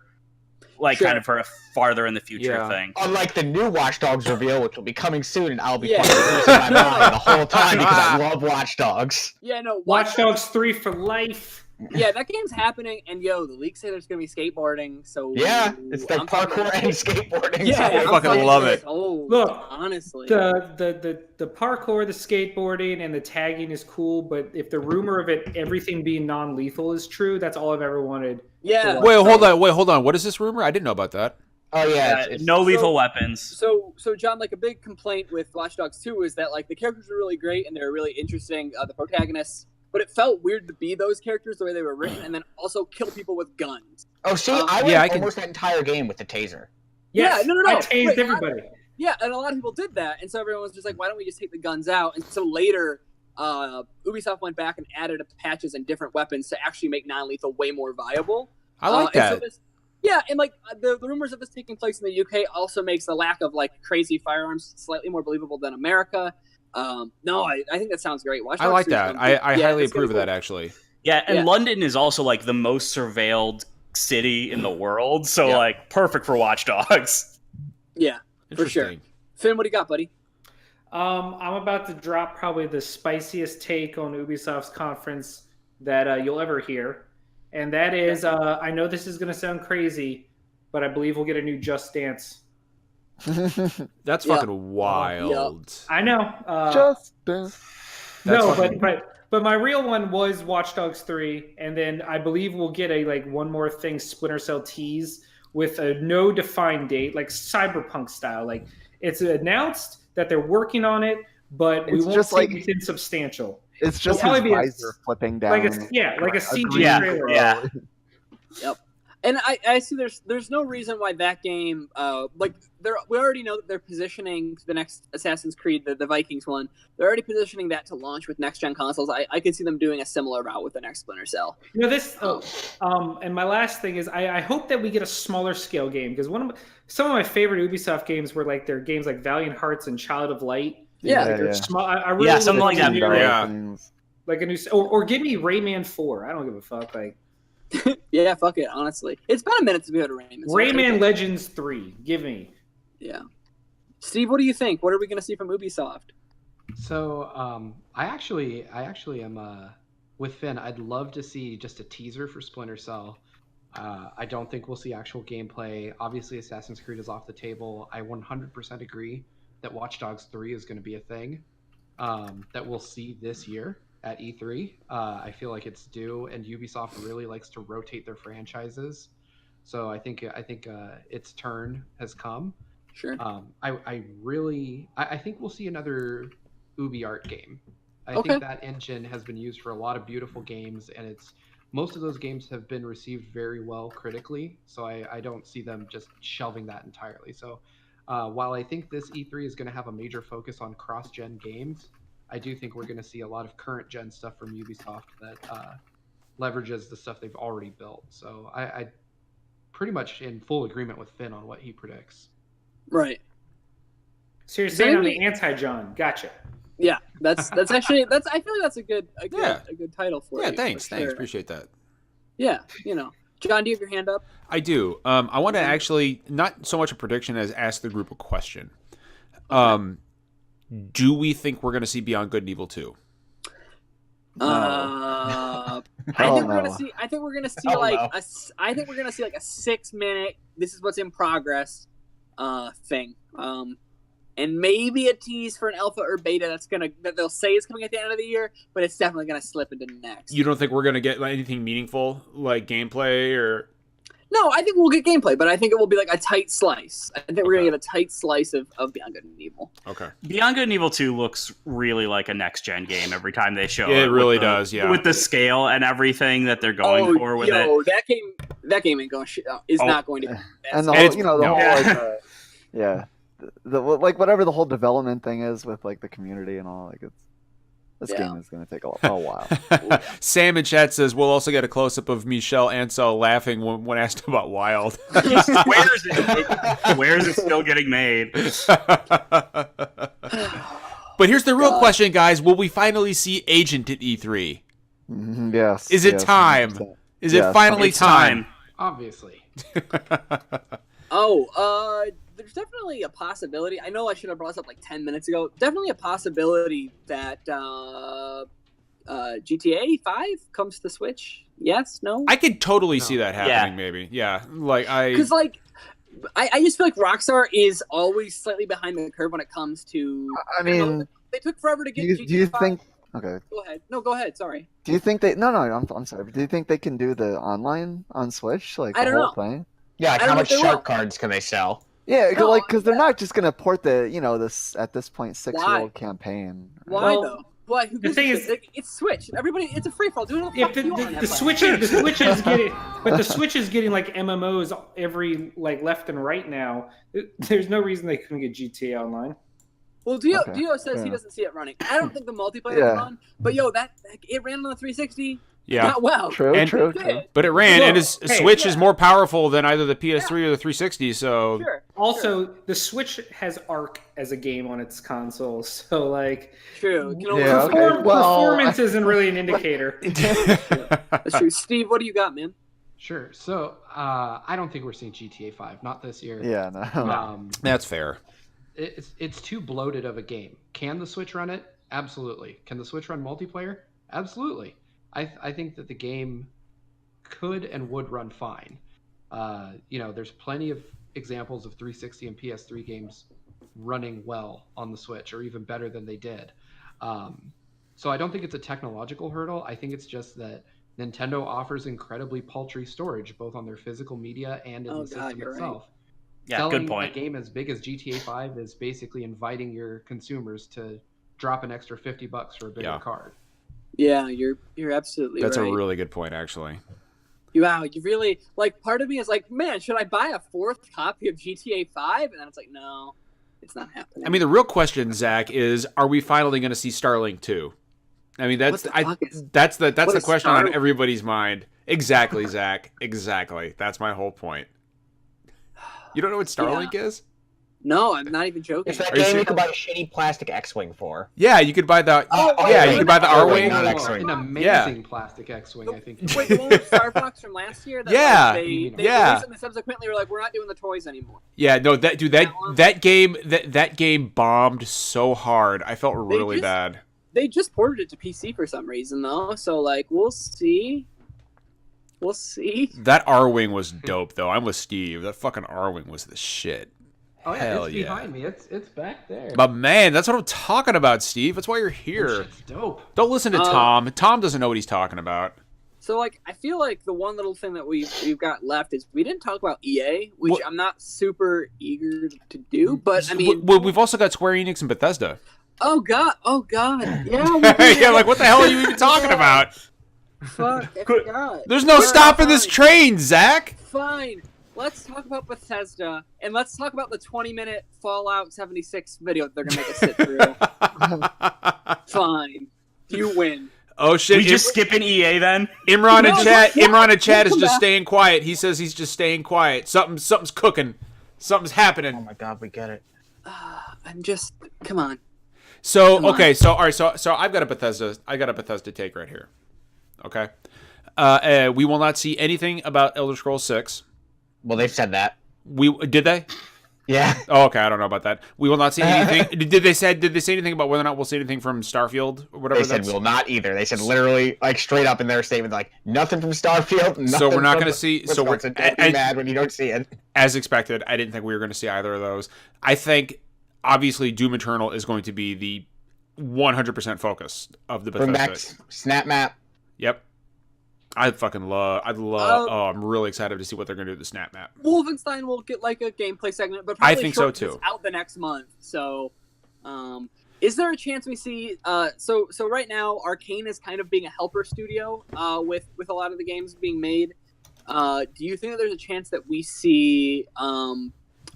kind of for a farther in the future thing. Unlike the new Watch Dogs reveal, which will be coming soon, and I'll be fucking losing my mind the whole time because I love Watch Dogs. Yeah, no. Watch Dogs 3 for life. Yeah, that game's happening, and the leaks say there's gonna be skateboarding. So Yeah, it's like parkour and skateboarding. Yeah, I fucking love it. Oh, Look, honestly, the parkour, the skateboarding, and the tagging is cool, but if the rumor of everything being non-lethal is true, that's all I've ever wanted. yeah. Wait, hold on. What is this rumor? I didn't know about that. Oh yeah, it's no lethal weapons. So John, like a big complaint with Watch Dogs 2 is that like the characters were really great and they were really interesting, the protagonists, but it felt weird to be those characters the way they were written and then also kill people with guns. Oh, see, I went almost that entire game with the taser. Yes, no. I tased everybody. Yeah, and a lot of people did that, and so everyone was just like, why don't we just take the guns out? And so later, Ubisoft went back and added patches and different weapons to actually make non-lethal way more viable. I like that. Yeah, and like the rumors of this taking place in the UK also makes the lack of like crazy firearms slightly more believable than America. No, I think that sounds great. I like that. I highly approve of that, actually. Yeah, and London is also like the most surveilled city in the world, so like perfect for Watch Dogs. Yeah, for sure. Finn, what do you got, buddy? I'm about to drop probably the spiciest take on Ubisoft's conference that you'll ever hear. And that is, I know this is going to sound crazy, but I believe we'll get a new Just Dance. That's fucking wild. I know. Just Dance. But my real one was Watch Dogs 3, and then I believe we'll get a one more thing Splinter Cell tease with a no defined date, like Cyberpunk style. Like it's announced that they're working on it, but we won't see anything substantial. It's just his visor flipping down. Like a CG trailer. Yeah. Yep. And I see there's no reason why that game we already know that they're positioning the next Assassin's Creed, the Vikings one. They're already positioning that to launch with next gen consoles. I could see them doing a similar route with the next Splinter Cell. And my last thing is I hope that we get a smaller scale game, because some of my favorite Ubisoft games were like their games like Valiant Hearts and Child of Light. Small. I really something like that. Like a new, or give me Rayman 4. I don't give a fuck. Like, yeah, fuck it. Honestly, it's been a minute to be able to Rayman. So Rayman Legends 3. Give me. Yeah, Steve, what do you think? What are we going to see from Ubisoft? So, I actually am with Finn. I'd love to see just a teaser for Splinter Cell. I don't think we'll see actual gameplay. Obviously, Assassin's Creed is off the table. I 100% agree that Watch Dogs 3 is going to be a thing that we'll see this year at E3. I feel like it's due, and Ubisoft really likes to rotate their franchises. So I think its turn has come. Sure. I think we'll see another UbiArt game. I think that engine has been used for a lot of beautiful games, and most of those games have been received very well critically. So I don't see them just shelving that entirely. So while I think this E3 is going to have a major focus on cross-gen games, I do think we're going to see a lot of current-gen stuff from Ubisoft that leverages the stuff they've already built. So I pretty much in full agreement with Finn on what he predicts. Right. So you're saying I'm the anti-John. Gotcha. Yeah, that's actually I feel like that's a good title for it. Yeah, thanks. Appreciate that. Yeah, John, do you have your hand up? I do. I want to actually, not so much a prediction as ask the group a question. Do we think we're going to see Beyond Good and Evil 2? I think we're gonna see like a 6-minute. This is what's in progress thing. And maybe a tease for an alpha or beta that they'll say is coming at the end of the year, but it's definitely gonna slip into next. You don't think we're gonna get anything meaningful like gameplay or? No, I think we'll get gameplay, but I think it will be like a tight slice. I think we're gonna get a tight slice of Beyond Good and Evil. Okay. Beyond Good and Evil 2 looks really like a next gen game every time they show it. It really does, yeah. With the scale and everything that they're going for with it. That game ain't going is not going to. And the whole, like whatever the whole development thing is with like the community and all, like this game is going to take a while. Sam in chat says we'll also get a close-up of Michelle Ansel laughing when asked about Wild. Where is it still getting made? But here's the real question, guys. Will we finally see Agent at E3? Yes. Is it time? 100%. Is it finally time? Obviously. There's definitely a possibility. I know I should have brought this up like 10 minutes ago. Definitely a possibility that GTA 5 comes to Switch. Yes, no. I could totally No. see that happening. Maybe, yeah. Because I just feel like Rockstar is always slightly behind the curve when it comes to. I mean, they took forever to get. do you GTA 5. think? Okay. Go ahead. No, go ahead. Sorry. Do you think they? No, I'm sorry. But do you think they can do the online on Switch, like I the don't whole know. thing? Yeah, like I how don't know much if they shark will. cards can they sell? Yeah, No, because they're not just gonna port the this at this point 6-year-old campaign. Why Well, though? Why? Who the gives thing a is- shit? It's Switch. Everybody, it's a free for all. Do what the If fuck the, you want on the, that the platform. Switch is getting, but the Switch is getting like MMOs every like left and right now. There's no reason they couldn't get GTA Online. Well, Dio Okay, says he yeah. doesn't see it running. I don't think the multiplayer Yeah. can run, but that it ran on the 360. Yeah. Not well. True, And- true. But it ran, and Look, his hey, Switch is yeah. more powerful than either the PS3 or the 360. So Sure. Also, the Switch has Arc as a game on its console, so like True. You know, Yeah, okay. Well, performance isn't really an indicator. That's true. Steve, what do you got, man? Sure. So I don't think we're seeing GTA 5. Not this year. Yeah, no. that's fair. It's too bloated of a game. Can the Switch run it? Absolutely. Can the Switch run multiplayer? Absolutely. I think that the game could and would run fine. There's plenty of examples of 360 and PS3 games running well on the Switch, or even better than they did. So I don't think it's a technological hurdle. I think it's just that Nintendo offers incredibly paltry storage, both on their physical media and in the system you're right. itself. Yeah, Selling good point. a game as big as GTA 5 is basically inviting your consumers to drop an extra $50 for a bigger Yeah. card. Yeah, you're absolutely That's right. a really good point, actually. Wow, you really part of me is like, man, should I buy a 4th copy of GTA 5? And then it's like, no, it's not happening. I mean, the real question, Zach, is: are we finally going to see Starlink 2? I mean, that's What the fuck is- that's the what is question on Starlink? everybody's mind. Exactly, Zach. Exactly. That's my whole point. You don't know what Starlink is? No, I'm not even joking. It's that Are you game serious? you can buy a shitty plastic X-wing for. Yeah, you could buy the. Oh, yeah, wait, you could buy the R-wing. not Oh, X-Wing. an amazing plastic X-wing, I think. Wait, the one with Star Fox from last year? That, Yeah, they yeah. released it and subsequently were like, we're not doing the toys anymore. Yeah, no, that dude, That one? that game bombed so hard. I felt really just- bad. They just ported it to PC for some reason, though. So, we'll see. We'll see. That R-wing was dope, though. I'm with Steve. That fucking R-wing was the shit. Oh yeah, Hell it's yeah. behind me. It's back there. But man, that's what I'm talking about, Steve. That's why you're That here. shit's dope. Don't listen to Tom. Tom doesn't know what he's talking about. So, I feel like the one little thing that we've got left is we didn't talk about EA, which What- I'm not super eager to do. But, I mean... Well, we've also got Square Enix and Bethesda. Oh, God. Yeah. we do. Yeah, like what the hell are you even talking about? Fuck, I forgot. There's no stopping this train, Zach. Fine. Let's talk about Bethesda, and let's talk about the 20-minute Fallout 76 video that they're going to make us sit through. Fine. You win. Oh shit! We just skip an EA then? Imran No, in chat. yeah, Imran in chat is come just back. staying quiet. He says he's just staying quiet. Something's cooking. Something's Oh happening. my god, we get it. I'm just... Come on. So Come on. okay, so all right, so I've got a Bethesda take right here. Okay, we will not see anything about Elder Scrolls 6. Well, they've said that. Did they? Yeah. Oh, okay, I don't know about that. We will not see anything. Did they say anything about whether or not we'll see anything from Starfield or whatever? They said we'll not either. They said literally, straight up in their statement, nothing from Starfield. Nothing So we're not from going to see. So we're Wisconsin. Don't be mad when you don't see it. as expected. I didn't think we were going to see either of those. I think obviously Doom Eternal is going to be the 100% focus of the From Bethesda. back snap map. Yep. I'm really excited to see what they're going to do with the snap map. Wolfenstein will get a gameplay segment, but I probably think so, short 'cause too. It's out the next month. So, is there a chance we see? So right now, Arcane is kind of being a helper studio with a lot of the games being made. Do you think that there's a chance that we see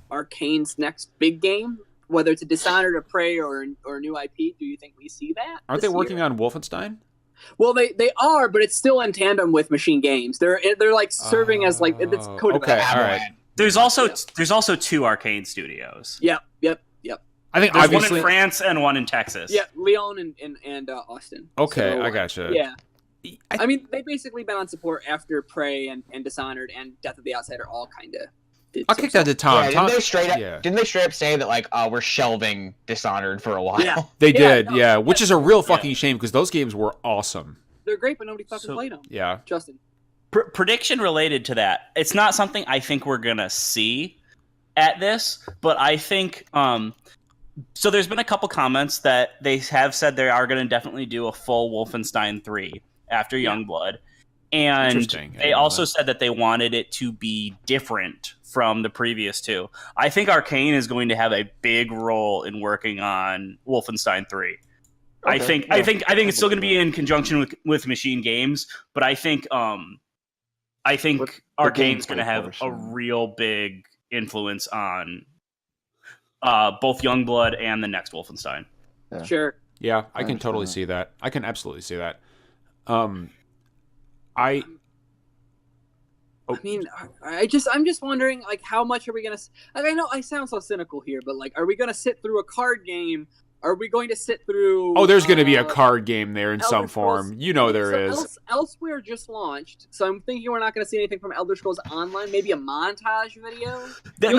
Arcane's next big game, whether it's a Dishonored, a Prey, or a new IP? Do you think we see that? Aren't they working on Wolfenstein? Well, they are, but it's still in tandem with Machine Games. They're serving as it's code. Okay, all right. There's also 2 Arcane studios. Yep. I think There's obviously. one in France and one in Texas. Yeah, Leon and Austin. Okay, So, I gotcha. Yeah. I mean, they've basically been on support after Prey and Dishonored and Death of the Outsider all kind of I'll kick that to Tom. Yeah, Tom didn't they straight up say that like we're shelving Dishonored for a while? Yeah. They did, no. yeah, which is a real fucking shame because those games were awesome. They're great, but nobody fucking played them. Yeah. Justin. Prediction related to that. It's not something I think we're gonna see at this, but I think so there's been a couple comments that they have said they are going to definitely do a full Wolfenstein 3 after Youngblood. And they also said that they wanted it to be different from the previous two. I think Arcane is going to have a big role in working on Wolfenstein 3. Okay. I think it's still going to be in conjunction with Machine Games, but I think Arcane's going to have a real big influence on both Youngblood and the next Wolfenstein. Yeah. Sure. Yeah, I can totally see that. I can absolutely see that. I mean, I'm just wondering, like, how much are we gonna? Like, I know I sound so cynical here, but like, are we gonna sit through a card game? Are we going to sit through? Oh, there's going to be a card game there in Elder some Scrolls. form. You know there is. Elsewhere just launched, so I'm thinking we're not going to see anything from Elder Scrolls Online. Maybe a montage video. They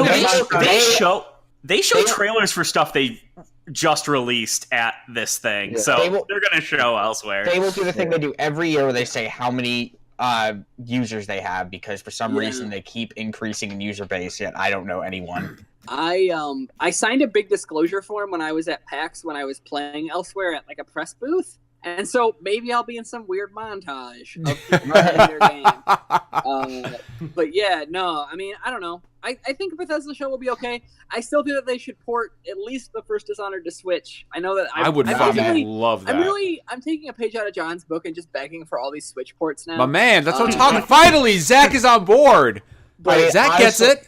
show trailers for stuff they just released at this thing, so they're going to show elsewhere. They will do the thing they do every year where they say how many users they have, because for some reason they keep increasing in user base, yet I don't know anyone. I signed a big disclosure form when I was at PAX when I was playing elsewhere at like a press booth, and so maybe I'll be in some weird montage of their game. But yeah, no, I mean, I don't know. I think Bethesda show will be okay. I still think that they should port at least the first Dishonored to Switch. I know that I would love that. I'm taking a page out of John's book and just begging for all these Switch ports now. My man, that's what I'm talking. Finally, Zach is on board. But Zach gets it.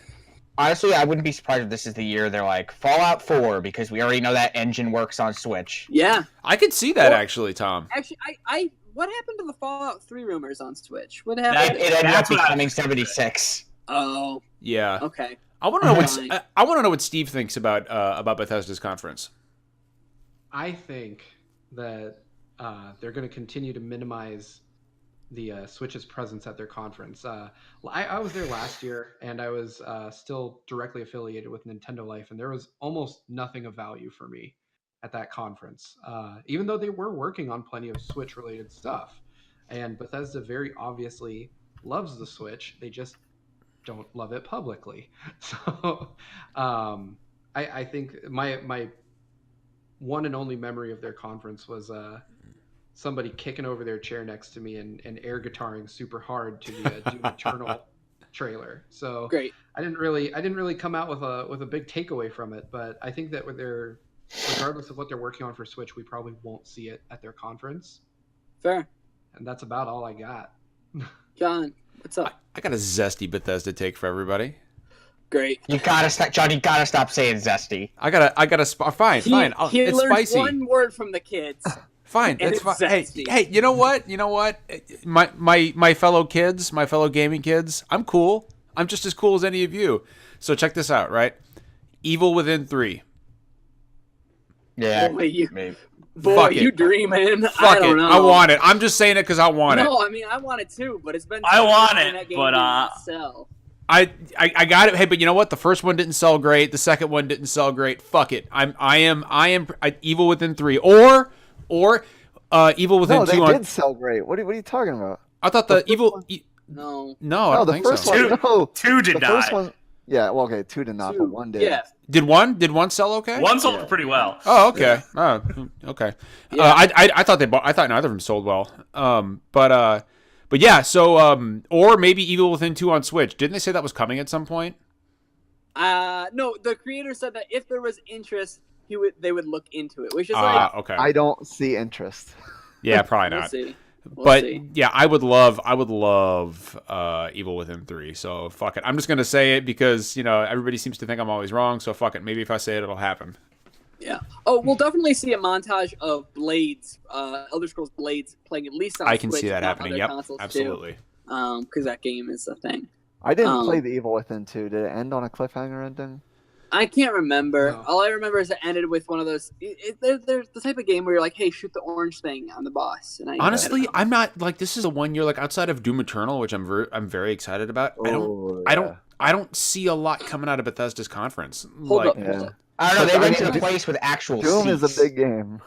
Honestly, I wouldn't be surprised if this is the year they're like Fallout 4, because we already know that engine works on Switch. Yeah, I could see that actually, Tom. Actually, I what happened to the Fallout 3 rumors on Switch? What happened? It ended up becoming 76. Oh, yeah. Okay. I want to know what Steve thinks about Bethesda's conference. I think that they're going to continue to minimize the Switch's presence at their conference. I was there last year, and I was still directly affiliated with Nintendo Life, and there was almost nothing of value for me at that conference, even though they were working on plenty of Switch-related stuff. And Bethesda very obviously loves the Switch. They just don't love it publicly. So I think my one and only memory of their conference was somebody kicking over their chair next to me and air guitaring super hard to the Doom Eternal trailer. So great. I didn't really come out with a big takeaway from it, but I think that regardless of what they're working on for Switch, we probably won't see it at their conference. Fair. And that's about all I got. John, what's up? I got a zesty Bethesda take for everybody. Great. You gotta stop, John. You gotta stop saying zesty. I gotta. Fine. He it's learned spicy. one word from the kids. Fine, it's fine. Hey, you know what? My fellow kids, my fellow gaming kids, I'm cool. I'm just as cool as any of you. So check this out, right? Evil Within 3. Yeah, boy, you dreaming. I don't know. I want it. I'm just saying it because I want it. No, I mean I want it too, but it's been. I want it, but sell. I got it. Hey, but you know what? The first one didn't sell great. The second one didn't sell great. Fuck it. I am Evil Within 3 or Evil Within 2. No, they did sell great. What are you talking about? I thought the Evil. No, I don't the think first so. one. No, two did the not. First one, yeah, well, okay, 2 did not, but 1 did. Yeah. Did one sell okay? One sold pretty well. Oh, okay. Oh, okay. Yeah. I thought I thought neither of them sold well. But yeah. So or maybe Evil Within 2 on Switch. Didn't they say that was coming at some point? No. The creator said that if there was interest, they would look into it, which is okay. I don't see interest. Yeah, probably we'll not. see. But yeah, I would love Evil Within 3. So fuck it. I'm just gonna say it because everybody seems to think I'm always wrong. So fuck it. Maybe if I say it, it'll happen. Yeah. Oh, we'll definitely see a montage of Blades, Elder Scrolls Blades, playing at least on I can Switch, see that happening. Yep, absolutely. Because that game is a thing. I didn't play the Evil Within 2. Did it end on a cliffhanger ending? I can't remember. No. All I remember is it ended with one of those. There's the type of game where you're like, "Hey, shoot the orange thing on the boss." And honestly, I'm not like this is a one year like outside of Doom Eternal, which I'm very excited about. I I don't see a lot coming out of Bethesda's conference. Hold up. Yeah. I don't know. They I went mean, to a place with actual Doom seats. is a big game.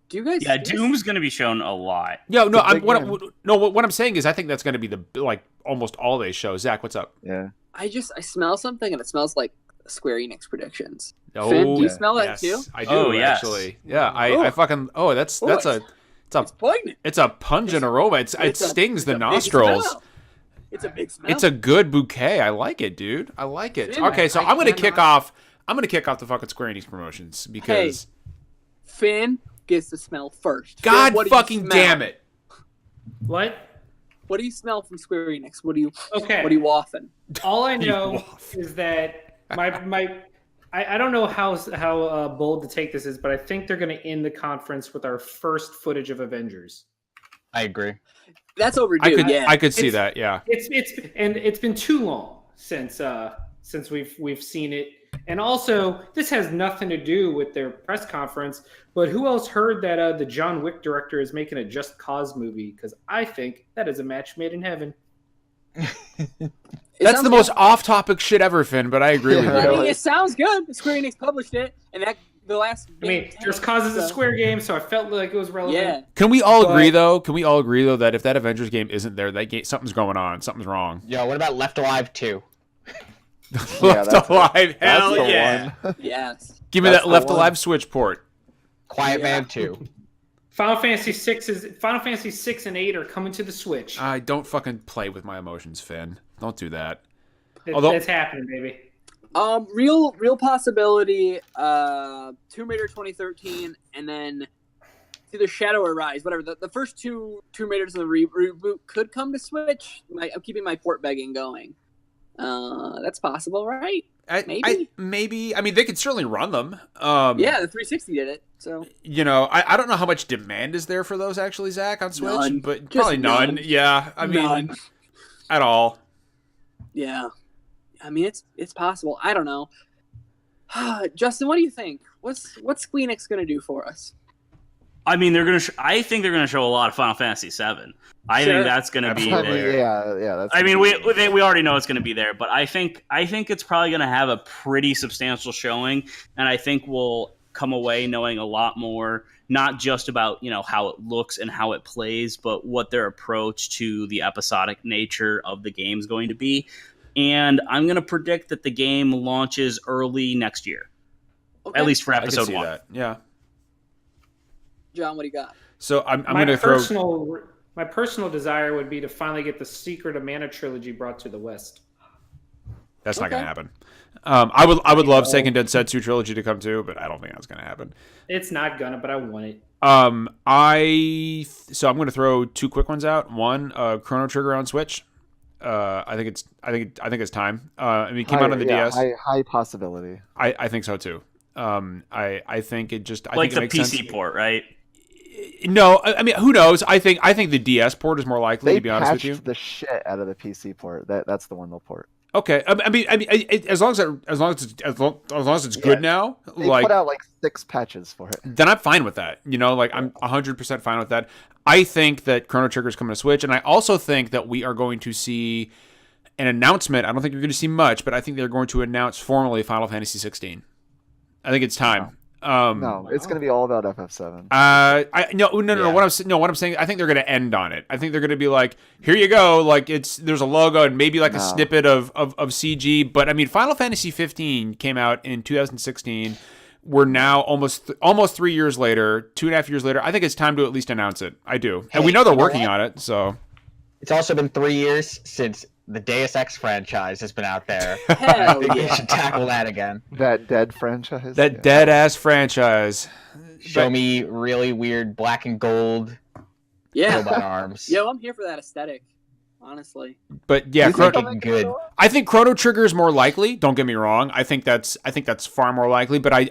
Do you guys? Yeah, see this? Doom's going to be shown a lot. Yeah, no, It's a big game. what I'm saying is I think that's going to be the like almost all day show. Zach, what's up? Yeah. I smell something, and it smells like Square Enix predictions. Oh, Finn, do you yeah. smell that yes, too? I do Oh, yes. actually. Yeah, Oh. I fucking that's Oh, a It's poignant. it's a pungent aroma. It It's a- stings it's the a big nostrils. smell. It's a big smell. It's a good bouquet. I like it, dude. I like it. Finn, Okay, so I I'm gonna kick cannot- off. I'm gonna kick off the fucking Square Enix promotions because Finn gets to smell first. Finn, God what do you fucking smell? damn it. What? What do you smell from Square Enix? What do you Okay. What are you waffing? All I know waff. is that I don't know how bold to take this is, but I think they're going to end the conference with our first footage of Avengers. I agree. That's overdue. I could see It's- that. Yeah. It's been too long since we've seen it. And also, this has nothing to do with their press conference, but who else heard that the John Wick director is making a Just Cause movie? Because I think that is a match made in heaven. That's the most off-topic shit ever, Finn. But I agree with Yeah. you. I mean, it sounds good. Square Enix published it, and the last. I mean, game Just Cause is a so- Square game, so I felt like it was relevant. Yeah. Can we all But- agree though? Can we all agree though that if that Avengers game isn't there, that game something's going on. Something's wrong. Yo, what about Left Alive 2? Left that's- Alive, That's hell the yeah! one. Yes. Give me That's that the Left one. Alive Switch port. Quiet Yeah. Man 2. Final Fantasy 6 and 8 are coming to the Switch. I don't fucking play with my emotions, Finn. Don't do that. It's, although- it's happening, baby. Real possibility. Tomb Raider 2013, and then it's either Shadow or Rise, whatever. The first two Tomb Raiders in the reboot could come to Switch. I'm keeping my port begging going. That's possible, right? Maybe. I mean, they could certainly run them. Yeah, the 360 did it. So You know, I don't know how much demand is there for those actually, Zach, on Switch, None. but Just probably none. none. Yeah, I mean, None. at all. Yeah, I mean it's possible. I don't know. Justin, what do you think? What's Square Enix gonna do for us? I mean, I think they're going to show a lot of Final Fantasy VII. I Sure. think that's going to be Absolutely. there. Yeah. That's I mean, gonna we already know it's going to be there, but I think it's probably going to have a pretty substantial showing, and I think we'll come away knowing a lot more, not just about how it looks and how it plays, but what their approach to the episodic nature of the game is going to be. And I'm going to predict that the game launches early next year, Okay. at least for I can episode see 1. that. Yeah. John, what do you got? So I'm going to throw. My personal desire would be to finally get the Secret of Mana trilogy brought to the West. That's not Okay. going to happen. I would love Seiken Densetsu trilogy to come too, but I don't think that's going to happen. It's not gonna, but I want it. I'm going to throw two quick ones out. One, Chrono Trigger on Switch. I think it's time. I mean, it came out on the DS. High possibility. I think so too. I think it just Like think the it makes PC sense. port, right? No, I mean, who knows? I think the DS port is more likely, They to be honest with patched you. the shit out of the PC port. That's the one they'll port. Okay, I mean, as long as it's good now, They like put out like 6 patches for it. then I'm fine with that. Like I'm 100% fine with that. I think that Chrono Trigger is coming to Switch, and I also think that we are going to see an announcement. I don't think you're going to see much, but I think they're going to announce formally Final Fantasy 16. I think it's time. No, it's going to be all about FF7. No. Yeah. What I'm saying, I think they're going to end on it. I think they're going to be like, here you go. Like there's a logo and maybe like a No. snippet of CG. But I mean, Final Fantasy 15 came out in 2016. We're now almost 3 years later, 2.5 years later. I think it's time to at least announce it. I do, and we know they're you know working what? on it. So It's also been 3 years since the Deus Ex franchise has been out there. I Hell think they yeah. should tackle that again. That dead franchise. that Yeah. dead ass franchise. Show me really weird black and gold Yeah. robot arms. Yo, I'm here for that aesthetic. Honestly. But yeah, You think Chrono, they'll make good. it go? I think Chrono Trigger is more likely. Don't get me wrong. I think that's far more likely. But I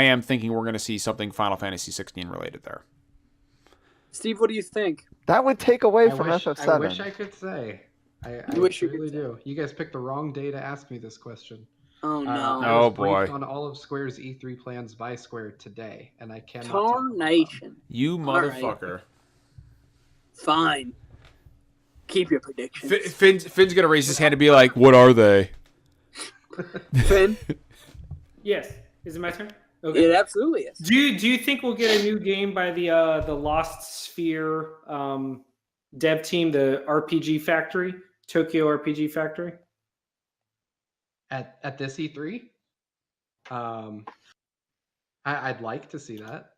am thinking we're going to see something Final Fantasy 16 related there. Steve, what do you think? That would take away I from wish, FF7. I wish I could say. I You wish you could really say. do. You guys picked the wrong day to ask me this question. Oh no. I Oh, was briefed boy. on all of Square's E3 plans by Square today, and I cannot. talk about them. Tarnation. You All right. motherfucker. Fine. Keep your predictions. Finn's gonna raise his hand and be like, "What are they?" Finn? Yes. Is it my turn? Okay. It absolutely is. Do you think we'll get a new game by the Lost Sphere dev team, the RPG Factory, Tokyo RPG Factory? At this E3, I'd like to see that.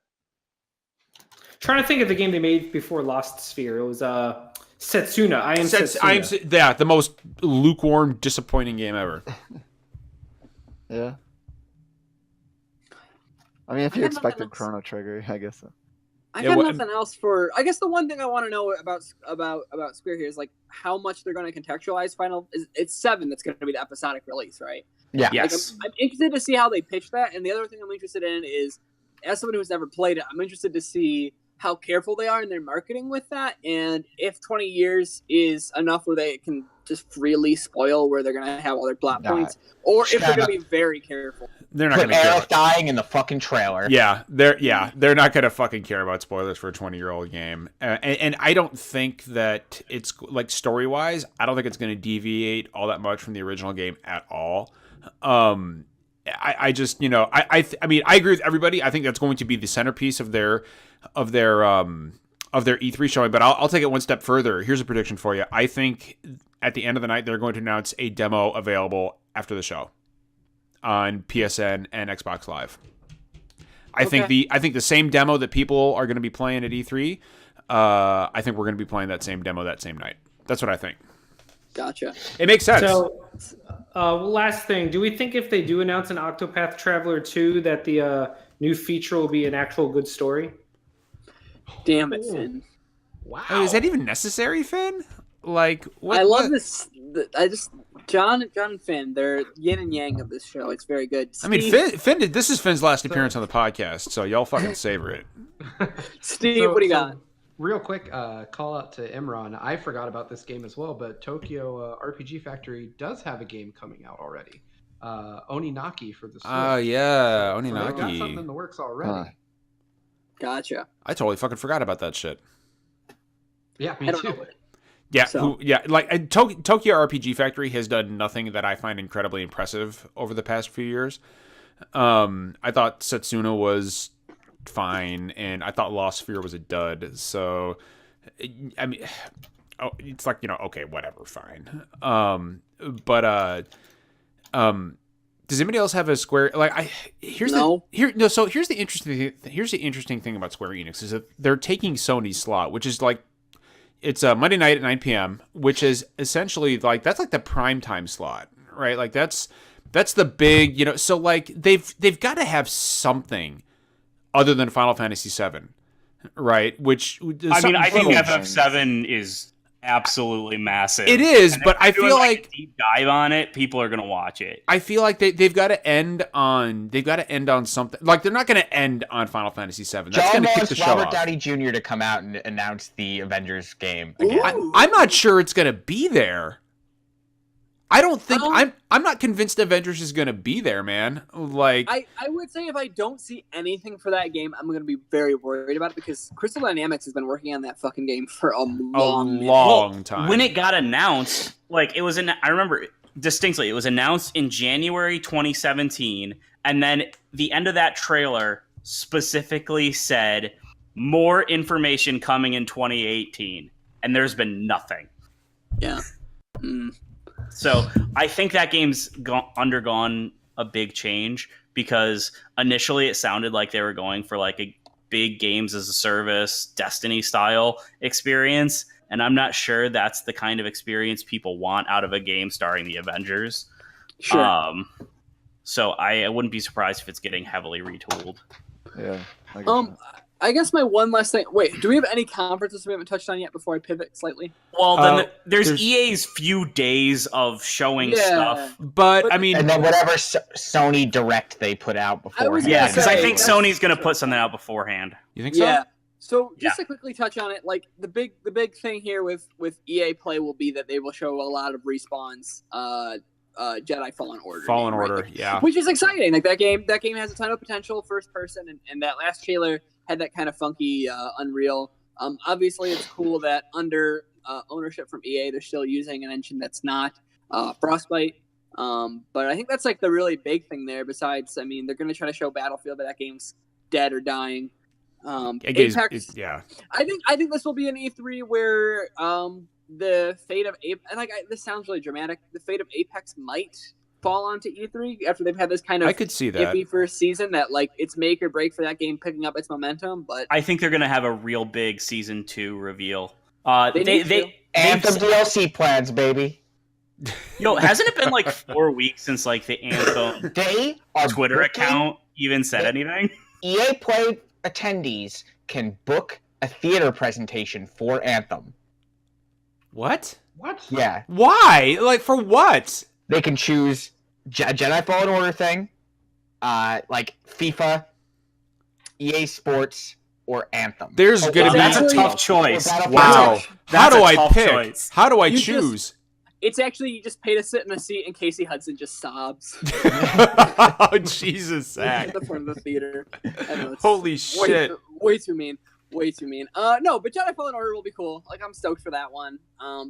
Trying to think of the game they made before Lost Sphere. It was Setsuna. I am Setsuna. Yeah, the most lukewarm, disappointing game ever. Yeah. I mean, if you expected Chrono Trigger, I guess so. I got nothing else for. I guess the one thing I want to know about Square here is like how much they're going to contextualize Final. It's 7 that's going to be the episodic release, right? Yeah. Yes. I'm interested to see how they pitch that. And the other thing I'm interested in is, as someone who's never played it, I'm interested to see how careful they are in their marketing with that, and if 20 years is enough where they can just freely spoil where they're going to have all their plot points, or if they're going to be very careful. They're not going to Aerith dying in the fucking trailer. Yeah, they're not going to fucking care about spoilers for a 20-year-old game, and I don't think that it's like story-wise. I don't think it's going to deviate all that much from the original game at all. I just, you know, I mean, I agree with everybody. I think that's going to be the centerpiece of their E3 showing. But I'll take it one step further. Here's a prediction for you. I think at the end of the night they're going to announce a demo available after the show on PSN and Xbox Live. I think the same demo that people are going to be playing at E3. I think we're going to be playing that same demo that same night. That's what I think. Gotcha. It makes sense. So, last thing, do we think if they do announce an Octopath Traveler 2 that the new feature will be an actual good story? Damn it, Finn. Wow. Oh, is that even necessary, Finn? Like, what? I love this. John and Finn, they're yin and yang of this show. It's very good. I mean, Finn. This is Finn's last appearance on the podcast, so y'all fucking savor it. Steve, what do you got? Real quick, call out to Imran. I forgot about this game as well, but Tokyo RPG Factory does have a game coming out already. Oninaki for the Switch. Yeah, So they've got Oninaki. something in the works already. Gotcha. I totally fucking forgot about that shit. Yeah, me I don't too. know. Yeah, So- like Tokyo RPG Factory has done nothing that I find incredibly impressive over the past few years. I thought Setsuna was fine, and I thought Lost Sphere was a dud. So, I mean, it's like, you know, okay, whatever, fine. Does anybody else have a Square? Like, here's the interesting thing about Square Enix is that they're taking Sony's slot, which is like, it's Monday night at 9 p.m., which is essentially like, that's like the prime time slot, right? Like that's the big, you know, so like they've got to have something other than Final Fantasy VII, right? Which I mean, I think FF7 is absolutely massive. It is, and but I feel like a deep dive on it, people are gonna watch it. I feel like they've got to end on something. Like they're not going to end on Final Fantasy VII. That's going to kick the show Robert off. Downey Jr. to come out and announce the Avengers game again. I'm not sure it's going to be there. I don't think I'm not convinced Avengers is going to be there, man. Like I would say if I don't see anything for that game, I'm going to be very worried about it because Crystal Dynamics has been working on that fucking game for a long time. When it got announced, like it was I remember distinctly, it was announced in January 2017, and then the end of that trailer specifically said more information coming in 2018, and there's been nothing. Yeah. So I think that game's undergone a big change because initially it sounded like they were going for like a big games as a service, Destiny style experience. And I'm not sure that's the kind of experience people want out of a game starring the Avengers. Sure. So I wouldn't be surprised if it's getting heavily retooled. Yeah. I guess my one last thing. Wait, do we have any conferences we haven't touched on yet before I pivot slightly? Well, then there's EA's few days of showing stuff. But I mean, and then whatever Sony Direct they put out beforehand. Yeah, because I think Sony's going to put something out beforehand. You think so? Yeah. So just to quickly touch on it, like the big thing here with EA Play will be that they will show a lot of Respawn's Jedi Fallen Order. Fallen Order, yeah. Which is exciting. Like that game has a ton of potential, first person, and that last trailer had that kind of funky Unreal. Obviously, it's cool that under ownership from EA. They're still using an engine that's not Frostbite. But I think that's like the really big thing there. Besides, I mean, they're going to try to show Battlefield, but that game's dead or dying. Apex, yeah. I think this will be an E3 where the fate of Apex, and this sounds really dramatic. The fate of Apex might fall onto E3 after they've had this kind of I could see that iffy first season that like it's make or break for that game picking up its momentum. But I think they're gonna have a real big season 2 reveal. They Anthem DLC plans, baby. Yo, hasn't it been like 4 weeks since like the Anthem Twitter account even said anything? EA Play attendees can book a theater presentation for Anthem. What? Yeah. Why? Like, for what? They can choose Jedi Fallen Order thing, like FIFA, EA Sports, or Anthem. There's gonna be that's a tough choice. Wow. How That's do a I tough pick? choice. How do I You choose? it's actually you just pay to sit in a seat and Casey Hudson just sobs Oh, Jesus, Zach. at the front of the theater. I know, it's Holy shit. Way too mean. Way too mean. No, but Jedi Fallen Order will be cool. Like I'm stoked for that one.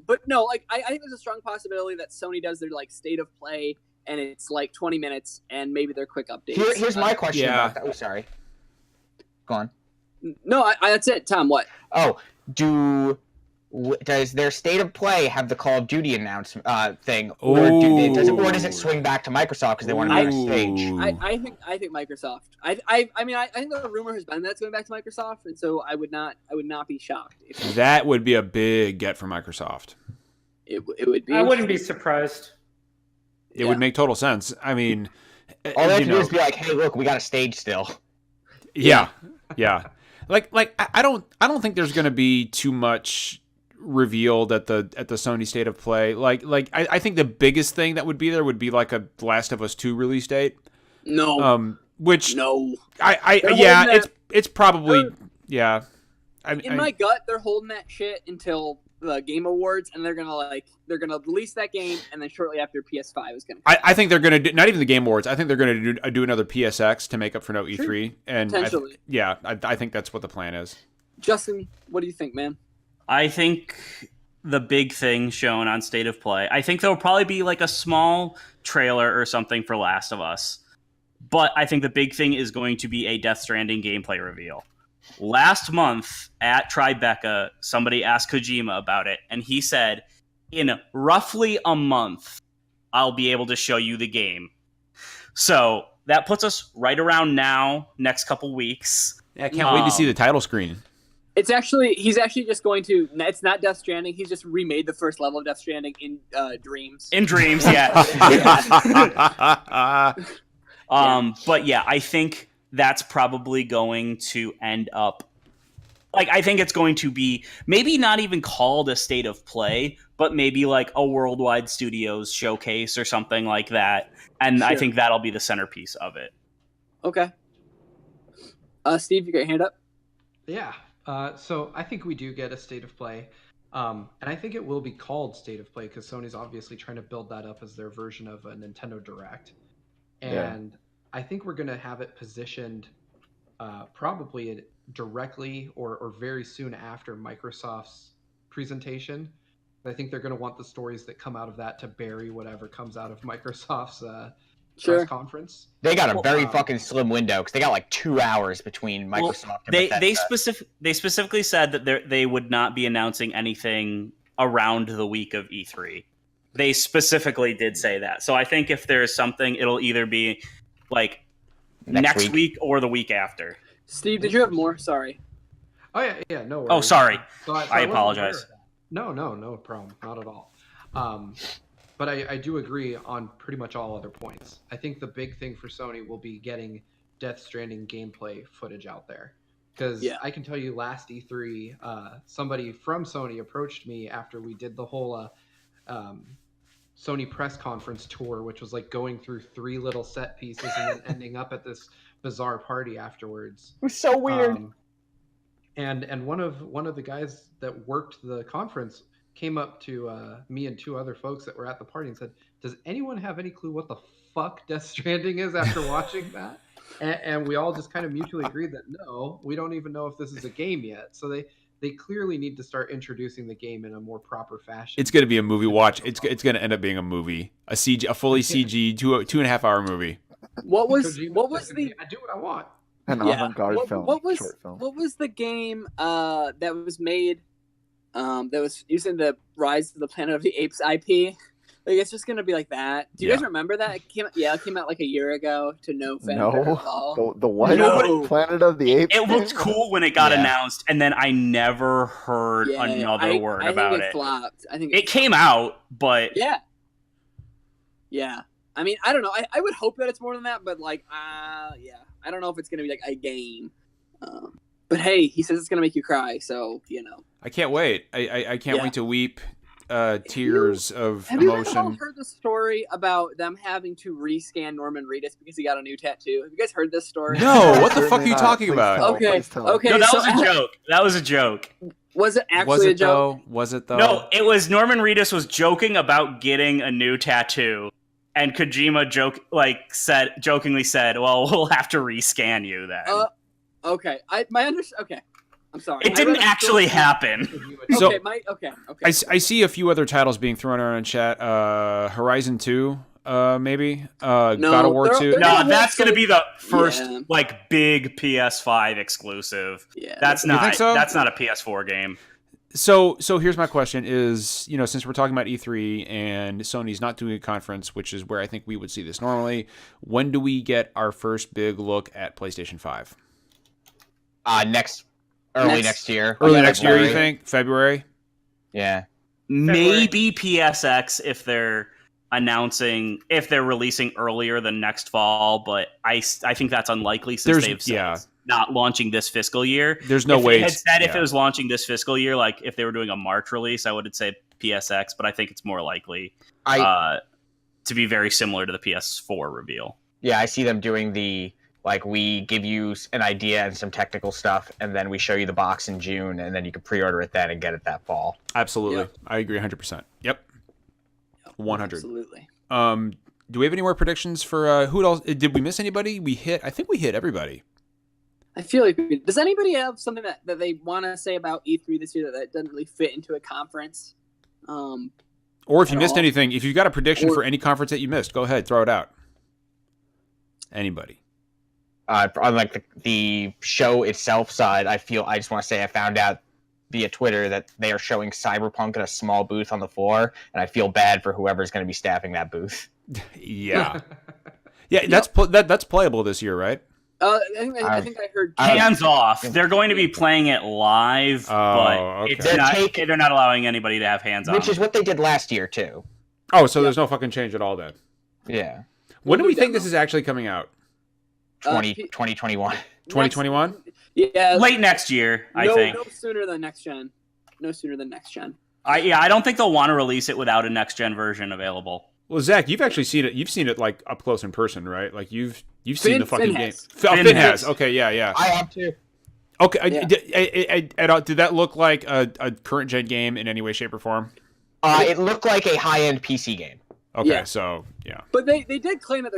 But no, like I think there's a strong possibility that Sony does their like state of play and it's like 20 minutes and maybe their quick updates. Here's my question Yeah. about that. Oh, sorry. Go on. No, that's it. Tom, what? Oh, does their state of play have the Call of Duty announcement thing, or does it swing back to Microsoft because they want to be on a stage? Ooh. I think Microsoft. I mean I think the rumor has been that's going back to Microsoft, and so I would not be shocked. If That would be a big get for Microsoft. it would be. I wouldn't be surprised. It would make total sense. I mean, All they have you to do know, is be like, "Hey, look, we got a stage still." yeah. Like I don't think there's going to be too much revealed at the Sony state of play. I think the biggest thing that would be there would be like a Last of Us 2 release date. No. Which No. it's probably yeah. In my gut, they're holding that shit until the Game Awards, and they're gonna release that game, and then shortly after PS5 is gonna. I think they're gonna do not even the Game Awards. I think they're gonna do another PSX to make up for no E3, and Potentially. I think that's what the plan is. Justin, what do you think, man? I think the big thing shown on State of Play, I think there'll probably be like a small trailer or something for Last of Us. But I think the big thing is going to be a Death Stranding gameplay reveal. Last month at Tribeca, somebody asked Kojima about it, and he said, in roughly a month, I'll be able to show you the game. So that puts us right around now, next couple weeks. Yeah, I can't wait to see the title screen. He's actually just going to. It's not Death Stranding. He's just remade the first level of Death Stranding in Dreams. In Dreams, yeah. But yeah, I think that's probably going to end up. Like, I think it's going to be maybe not even called a state of play, but maybe like a worldwide studios showcase or something like that. And Sure. I think that'll be the centerpiece of it. Okay. Steve, you got your hand up? Yeah. So I think we do get a state of play. And I think it will be called State of Play because Sony's obviously trying to build that up as their version of a Nintendo Direct. And I think we're going to have it positioned probably directly or very soon after Microsoft's presentation. I think they're going to want the stories that come out of that to bury whatever comes out of Microsoft's press conference. They got a very fucking slim window because they got like 2 hours between Microsoft and Bethesda. They specifically said that they would not be announcing anything around the week of E3. They specifically did say that. So I think if there's something, it'll either be like next week or the week after. Steve, did you have more? Sorry. Oh yeah, no worries. Oh, sorry. So I wasn't apologize. aware of that. No problem, not at all. But I do agree on pretty much all other points. I think the big thing for Sony will be getting Death Stranding gameplay footage out there. Because I can tell you last E3, somebody from Sony approached me after we did the whole Sony press conference tour, which was like going through 3 little set pieces and then ending up at this bizarre party afterwards. It was so weird. And one of the guys that worked the conference came up to me and 2 other folks that were at the party and said, "Does anyone have any clue what the fuck Death Stranding is after watching that?" And we all just kind of mutually agreed that no, we don't even know if this is a game yet. So they clearly need to start introducing the game in a more proper fashion. It's going to be a movie watch. It's going to end up being a movie, a fully CG 2.5 hour movie. What was Kojima the said, I do what I want. An avant-garde film, short film. What was the game that was made that was using the Rise to the Planet of the Apes IP? Like, it's just gonna be like that. Do you guys remember that? It came out like a year ago to no fanfare at all. The what? No. Planet of the Apes? It looked cool when it got announced, and then I never heard another word about it. I think it flopped. I think it came out, but yeah. I mean, I don't know. I would hope that it's more than that, but like, yeah, I don't know if it's gonna be like a game. But hey, he says it's gonna make you cry, so you know. I can't wait. I can't wait to weep. Tears of have emotion. you all heard the story about them having to rescan Norman Reedus because he got a new tattoo? Have you guys heard this story? No, what the fuck are you talking about? Okay. No, that was a joke. That was a joke. Was it actually a joke? Was it though? No, it was Norman Reedus was joking about getting a new tattoo, and Kojima jokingly said, "Well, we'll have to rescan you then." Okay. Okay. I'm sorry. It didn't actually happen. So, okay. I see a few other titles being thrown around in chat. Horizon 2, maybe. God of War 2. No, that's going to be the first big PS5 exclusive. Yeah. That's You think so? That's not a PS4 game. So here's my question: is since we're talking about E3 and Sony's not doing a conference, which is where I think we would see this normally, when do we get our first big look at PlayStation 5? Early next year. Early next year, you think? February? Yeah. Maybe PSX if they're releasing earlier than next fall, but I think that's unlikely since they've said it's not launching this fiscal year. There's no way. They had said if it was launching this fiscal year, like if they were doing a March release, I would say PSX, but I think it's more likely to be very similar to the PS4 reveal. Yeah, I see them doing we give you an idea and some technical stuff, and then we show you the box in June, and then you can pre-order it then and get it that fall. Absolutely. Yep. I agree 100%. Yep. 100. Absolutely. Do we have any more predictions for who else? Did we miss anybody? I think we hit everybody. I feel like does anybody have something that they want to say about E3 this year that doesn't really fit into a conference? Or if you missed anything, if you've got a prediction for any conference that you missed, go ahead, throw it out. Anybody? On the show itself side, I just want to say I found out via Twitter that they are showing Cyberpunk in a small booth on the floor, and I feel bad for whoever's going to be staffing that booth. Yeah. That's playable this year, right? I think I heard hands off. They're going to be playing it live, but they're not allowing anybody to have hands on. Which is what they did last year too. Oh, so there's no fucking change at all then. Yeah. When do we think this is actually coming out? 2021. 2021? Yeah. Late next year, I think. No sooner than next gen. I don't think they'll want to release it without a next gen version available. Well, Zach, you've actually seen it. You've seen it like up close in person, right? Like you've seen the fucking game. Finn has. Okay, yeah. I have too. Okay, did that look like a current gen game in any way, shape, or form? It looked like a high-end PC game. Okay, so yeah. But they did claim that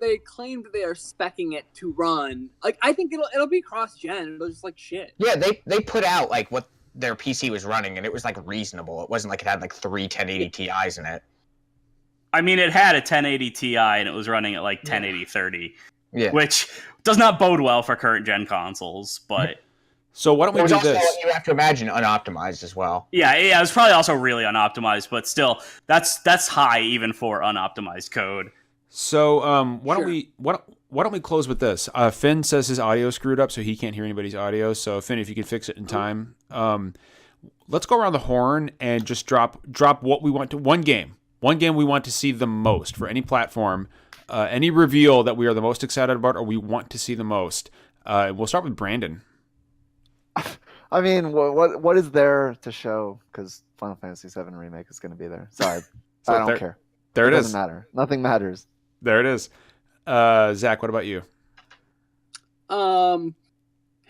they claimed that they are speccing it to run. Like I think it'll be cross-gen. It'll just like shit. Yeah, they put out like what their PC was running, and it was like reasonable. It wasn't like it had like 3 1080 Ti's in it. I mean, it had a 1080 Ti and it was running at like 1080 30, which does not bode well for current gen consoles. But so why don't we do this? You have to imagine unoptimized as well. Yeah, it was probably also really unoptimized, but still, that's high even for unoptimized code. So why don't we close with this? Finn says his audio screwed up, so he can't hear anybody's audio. So Finn, if you can fix it in time, let's go around the horn and just drop what we want to one game we want to see the most for any platform, any reveal that we are the most excited about or we want to see the most. We'll start with Brandon. I mean, what is there to show? Because Final Fantasy VII Remake is going to be there. Sorry, I don't care. There it is. Doesn't matter. Nothing matters. There it is. Zach, what about you? Halo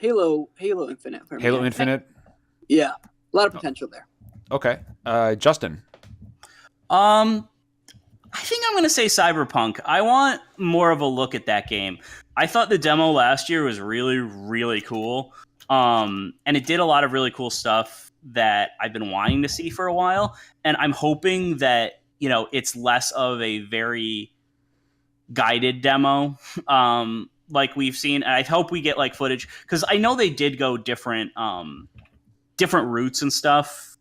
Infinite. Halo Infinite? Yeah, a lot of potential there. Okay. Justin? I think I'm going to say Cyberpunk. I want more of a look at that game. I thought the demo last year was really, really cool. and it did a lot of really cool stuff that I've been wanting to see for a while. And I'm hoping that, it's less of a very guided demo, like we've seen. And I hope we get like footage, because I know they did go different routes and stuff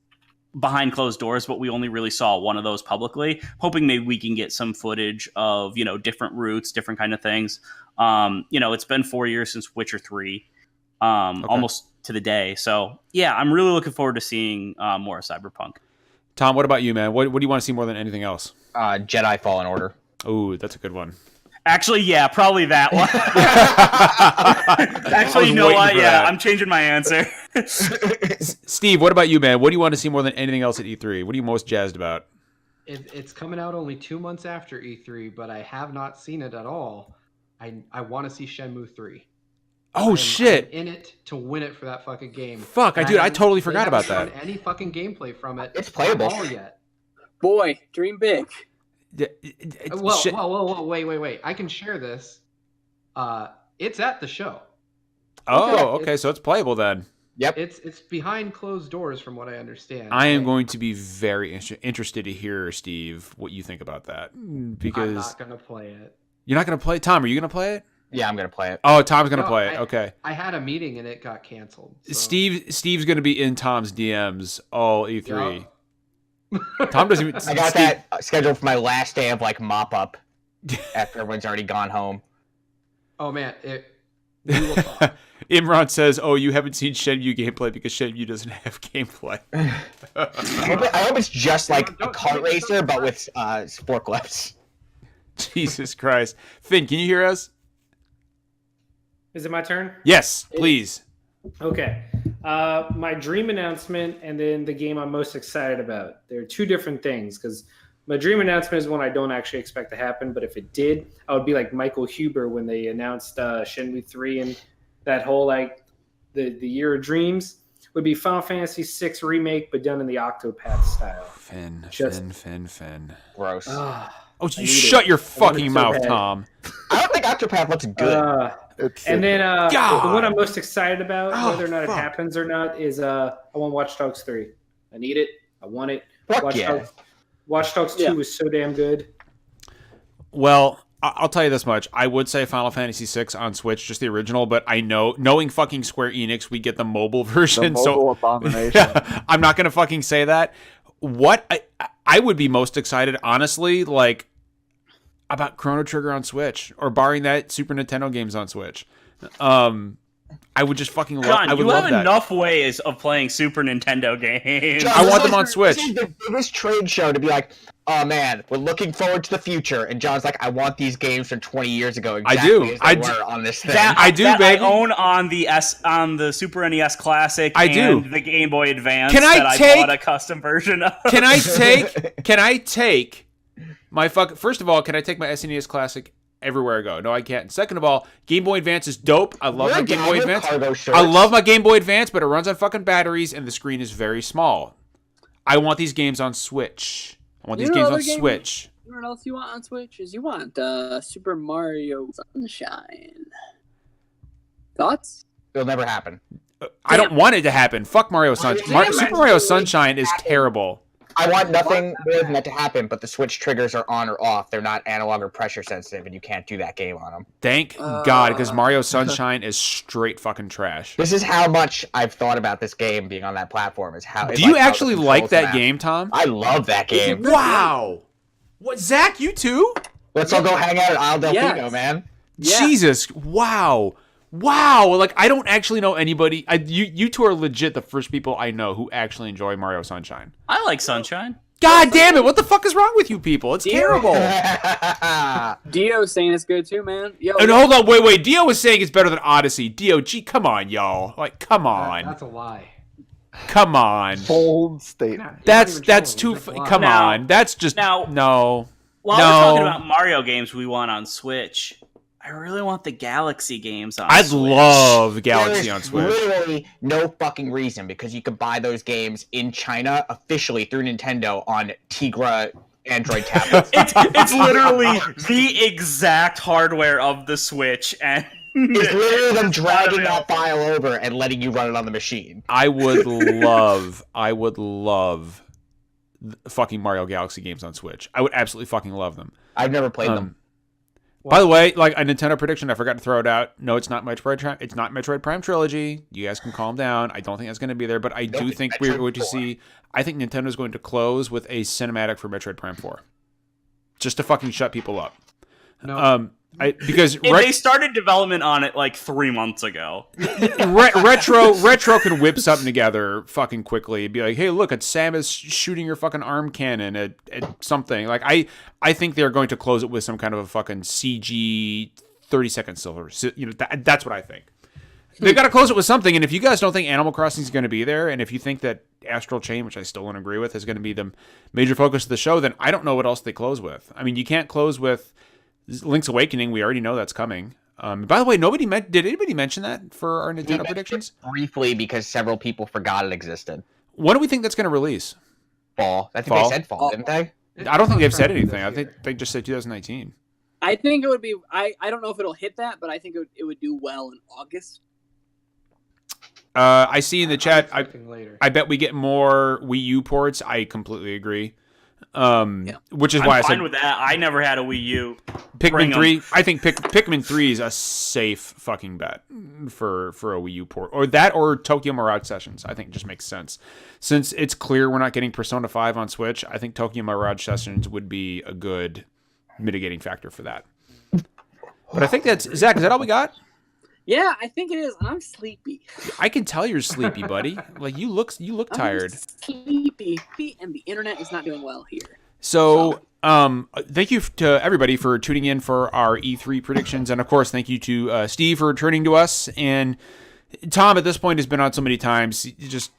behind closed doors, but we only really saw one of those publicly. Hoping maybe we can get some footage of, different routes, different kind of things. It's been 4 years since Witcher 3, almost to the day. So yeah, I'm really looking forward to seeing more of Cyberpunk. Tom, what about you, man? What do you want to see more than anything else? Jedi Fallen Order. Oh, that's a good one. Actually, yeah, probably that one. Actually, you know what? Yeah, I'm changing my answer. Steve, what about you, man? What do you want to see more than anything else at E3? What are you most jazzed about? It's coming out only 2 months after E3, but I have not seen it at all. I want to see Shenmue 3. Oh, shit. I'm in it to win it for that fucking game. Fuck, I totally forgot about that. Any fucking gameplay from it. It's playable. All yet. Boy, dream big. Whoa, wait. I can share this. It's at the show. Oh, okay, so it's playable then. Yep. It's behind closed doors from what I understand. I am going to be very interested to hear, Steve, what you think about that. Because I'm not going to play it. You're not going to play it? Tom, are you going to play it? Yeah, I'm going to play it. Oh, Tom's going to play it. Okay. I had a meeting and it got canceled. So. Steve's going to be in Tom's DMs all E3. Yep. Tom doesn't even... I got that scheduled for my last day of mop up after everyone's already gone home. Oh man, we will talk. Imran says, "Oh, you haven't seen Shenmue gameplay because Shenmue doesn't have gameplay." I hope it's just like a kart racer, but with forklifts. Jesus Christ, Finn, can you hear us? Is it my turn? Yes, please. Okay. My dream announcement and then the game I'm most excited about. They're two different things, because my dream announcement is one I don't actually expect to happen, but if it did, I would be like Michael Huber when they announced Shenmue 3 and that whole the Year of Dreams. Would be Final Fantasy VI Remake, but done in the Octopath style. Finn. Gross. Oh, you shut your fucking mouth, Tom. I don't think Octopath looks good. And then the one I'm most excited about, whether or not it happens or not, is I want Watch Dogs 3. I need it. I want it. Watch Dogs 2 is so damn good. Well, I'll tell you this much. I would say Final Fantasy VI on Switch, just the original, but I know, knowing fucking Square Enix, we get the mobile version. The mobile abomination. I'm not going to fucking say that. What I would be most excited, honestly, about Chrono Trigger on Switch, or barring that, Super Nintendo games on Switch. I would just fucking love. John, I would you love have that. enough ways of playing Super Nintendo games. John, I want them on Switch. This is the biggest trade show to be like, oh man, we're looking forward to the future, and John's like, I want these games from 20 years ago. Exactly I as do. they were on this thing. That baby. I own on the Super NES Classic. I and do. the Game Boy Advance. I bought a custom version of. Can I take my First of all, can I take my SNES Classic everywhere I go? No, I can't. Second of all, Game Boy Advance is dope. I love my Game Boy Advance. I love my Game Boy Advance, but it runs on fucking batteries and the screen is very small. I want these games on Switch. I want these games on Switch. You know what else you want on Switch? Is you want Super Mario Sunshine. Thoughts? It'll never happen. I don't want it to happen. Fuck Mario Sunshine. Super Mario Sunshine is terrible. I want nothing more than that to happen, but the Switch triggers are on or off. They're not analog or pressure sensitive, and you can't do that game on them. Thank God, because Mario Sunshine is straight fucking trash. This is how much I've thought about this game being on that platform. Do you actually like that game, Tom? I love that game. Wow. What, Zach, you too? Let's all go hang out at Isle Delfino, man. Yeah. Jesus, wow. I don't actually know anybody. You two are legit the first people I know who actually enjoy Mario Sunshine. I like Sunshine. God damn it! What the fuck is wrong with you people? It's terrible. Dio's saying it's good too, man. And hold on, wait. Dio was saying it's better than Odyssey. Dio, come on, y'all. Come on. That's a lie. Come on. Bold statement. That's too. Come on. That's just no. While we're talking about Mario games we want on Switch, I really want the Galaxy games on Switch. I'd love Galaxy on Switch. There's literally no fucking reason, because you could buy those games in China officially through Nintendo on Tigra Android tablets. It's literally the exact hardware of the Switch, and It's literally them dragging that file over and letting you run it on the machine. I would love fucking Mario Galaxy games on Switch. I would absolutely fucking love them. I've never played them. By the way, like a Nintendo prediction, I forgot to throw it out. No, it's not Metroid. It's not Metroid Prime Trilogy. You guys can calm down. I don't think that's going to be there, but I do think we're going to see. I think Nintendo's going to close with a cinematic for Metroid Prime 4, just to fucking shut people up. No. Because they started development on it like 3 months ago. retro can whip something together fucking quickly. Be like, hey, look, it's Samus shooting your fucking arm cannon at something. Like I think they're going to close it with some kind of a fucking CG 30-second silver. So, that's what I think. They've got to close it with something. And if you guys don't think Animal Crossing is going to be there, and if you think that Astral Chain, which I still don't agree with, is going to be the major focus of the show, then I don't know what else they close with. I mean, you can't close with Link's Awakening. We already know that's coming. By the way, did anybody mention that for our Nintendo predictions? Briefly, because several people forgot it existed. When do we think that's going to release? Fall. I think they said fall, didn't they? I don't think they've said anything. I think they just said 2019. I think it would be. I don't know if it'll hit that, but I think it would do well in August. I see in the chat. I bet we get more Wii U ports. I completely agree. Which is why I'm I said fine with that. I never had a Wii U. Pikmin 3. I think Pikmin 3 is a safe fucking bet for a Wii U port, or that, or Tokyo Mirage Sessions. I think just makes sense since it's clear we're not getting Persona 5 on Switch. I think Tokyo Mirage Sessions would be a good mitigating factor for that. But I think that's Zach. Is that all we got? Yeah, I think it is. I'm sleepy. I can tell you're sleepy, buddy. Like you look tired. Sleepy, and the internet is not doing well here. So, thank you to everybody for tuning in for our E3 predictions, and of course, thank you to Steve for returning to us, and Tom at this point has been on so many times. Just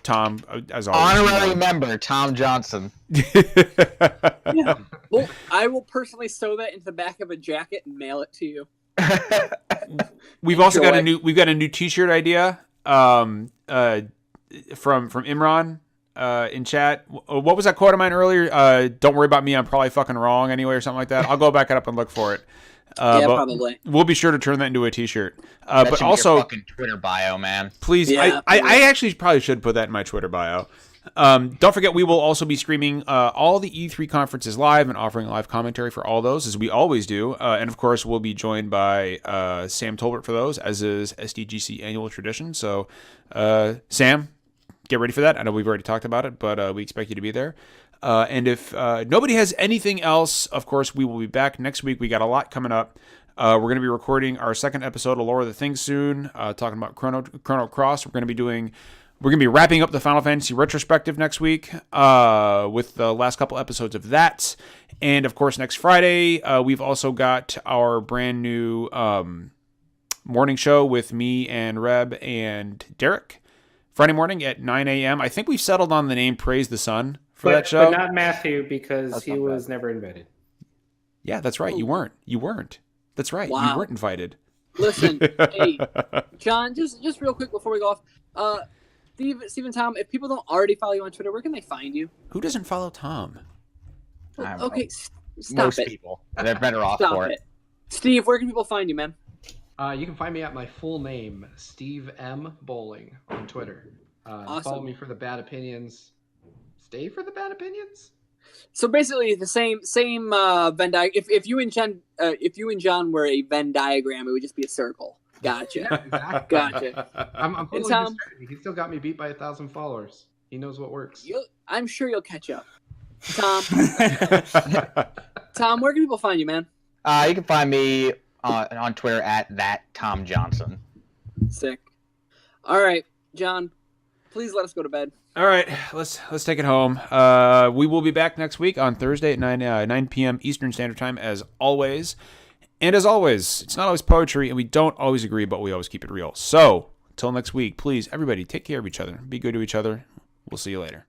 Tom, as always. Honorary member Tom Johnson. Yeah. Well, I will personally sew that into the back of a jacket and mail it to you. We've also got a new T-shirt idea from Imran in chat. What was that quote of mine earlier? Don't worry about me, I'm probably fucking wrong anyway, or something like that. I'll go back it up and look for it. Yeah, probably. We'll be sure to turn that into a T-shirt. That but should also, be your fucking Twitter bio, man. Please, yeah, I actually probably should put that in my Twitter bio. Don't forget, we will also be streaming all the E3 conferences live and offering live commentary for all those, as we always do. And of course, we'll be joined by Sam Tolbert for those, as is SDGC annual tradition. So, Sam, get ready for that. I know we've already talked about it, but we expect you to be there. And if nobody has anything else, of course, we will be back next week. We got a lot coming up. We're going to be recording our second episode of Lore of the Things soon, talking about Chrono Cross. We're going to be wrapping up the Final Fantasy retrospective next week with the last couple episodes of that. And, of course, next Friday, we've also got our brand new morning show with me and Reb and Derek. Friday morning at 9 a.m. I think we've settled on the name Praise the Sun for that show. But not Matthew, because he was never invited. Yeah, that's right. You weren't. That's right. Wow. You weren't invited. Listen, hey, John, just real quick before we go off. Steve and Tom, if people don't already follow you on Twitter, where can they find you? Who doesn't follow Tom? Okay, stop Most it. people. They're better off Stop for it. Steve, where can people find you, man? You can find me at my full name, Steve M. Bowling, on Twitter. Awesome. Follow me for the bad opinions. Stay for the bad opinions. So basically, the same Venn diagram. If you and John were a Venn diagram, it would just be a circle. Gotcha. Yeah, exactly. Gotcha. I'm totally Tom? distracted. He still got me beat by 1,000 followers. He knows what works. I'm sure you'll catch up. Tom, Tom, where can people find you, man? You can find me on Twitter at @TomJohnson. Sick. All right, John, please let us go to bed. All right, let's take it home. We will be back next week on Thursday at 9 p.m. Eastern Standard Time, as always. And as always, it's not always poetry, and we don't always agree, but we always keep it real. So, until next week, please, everybody, take care of each other. Be good to each other. We'll see you later.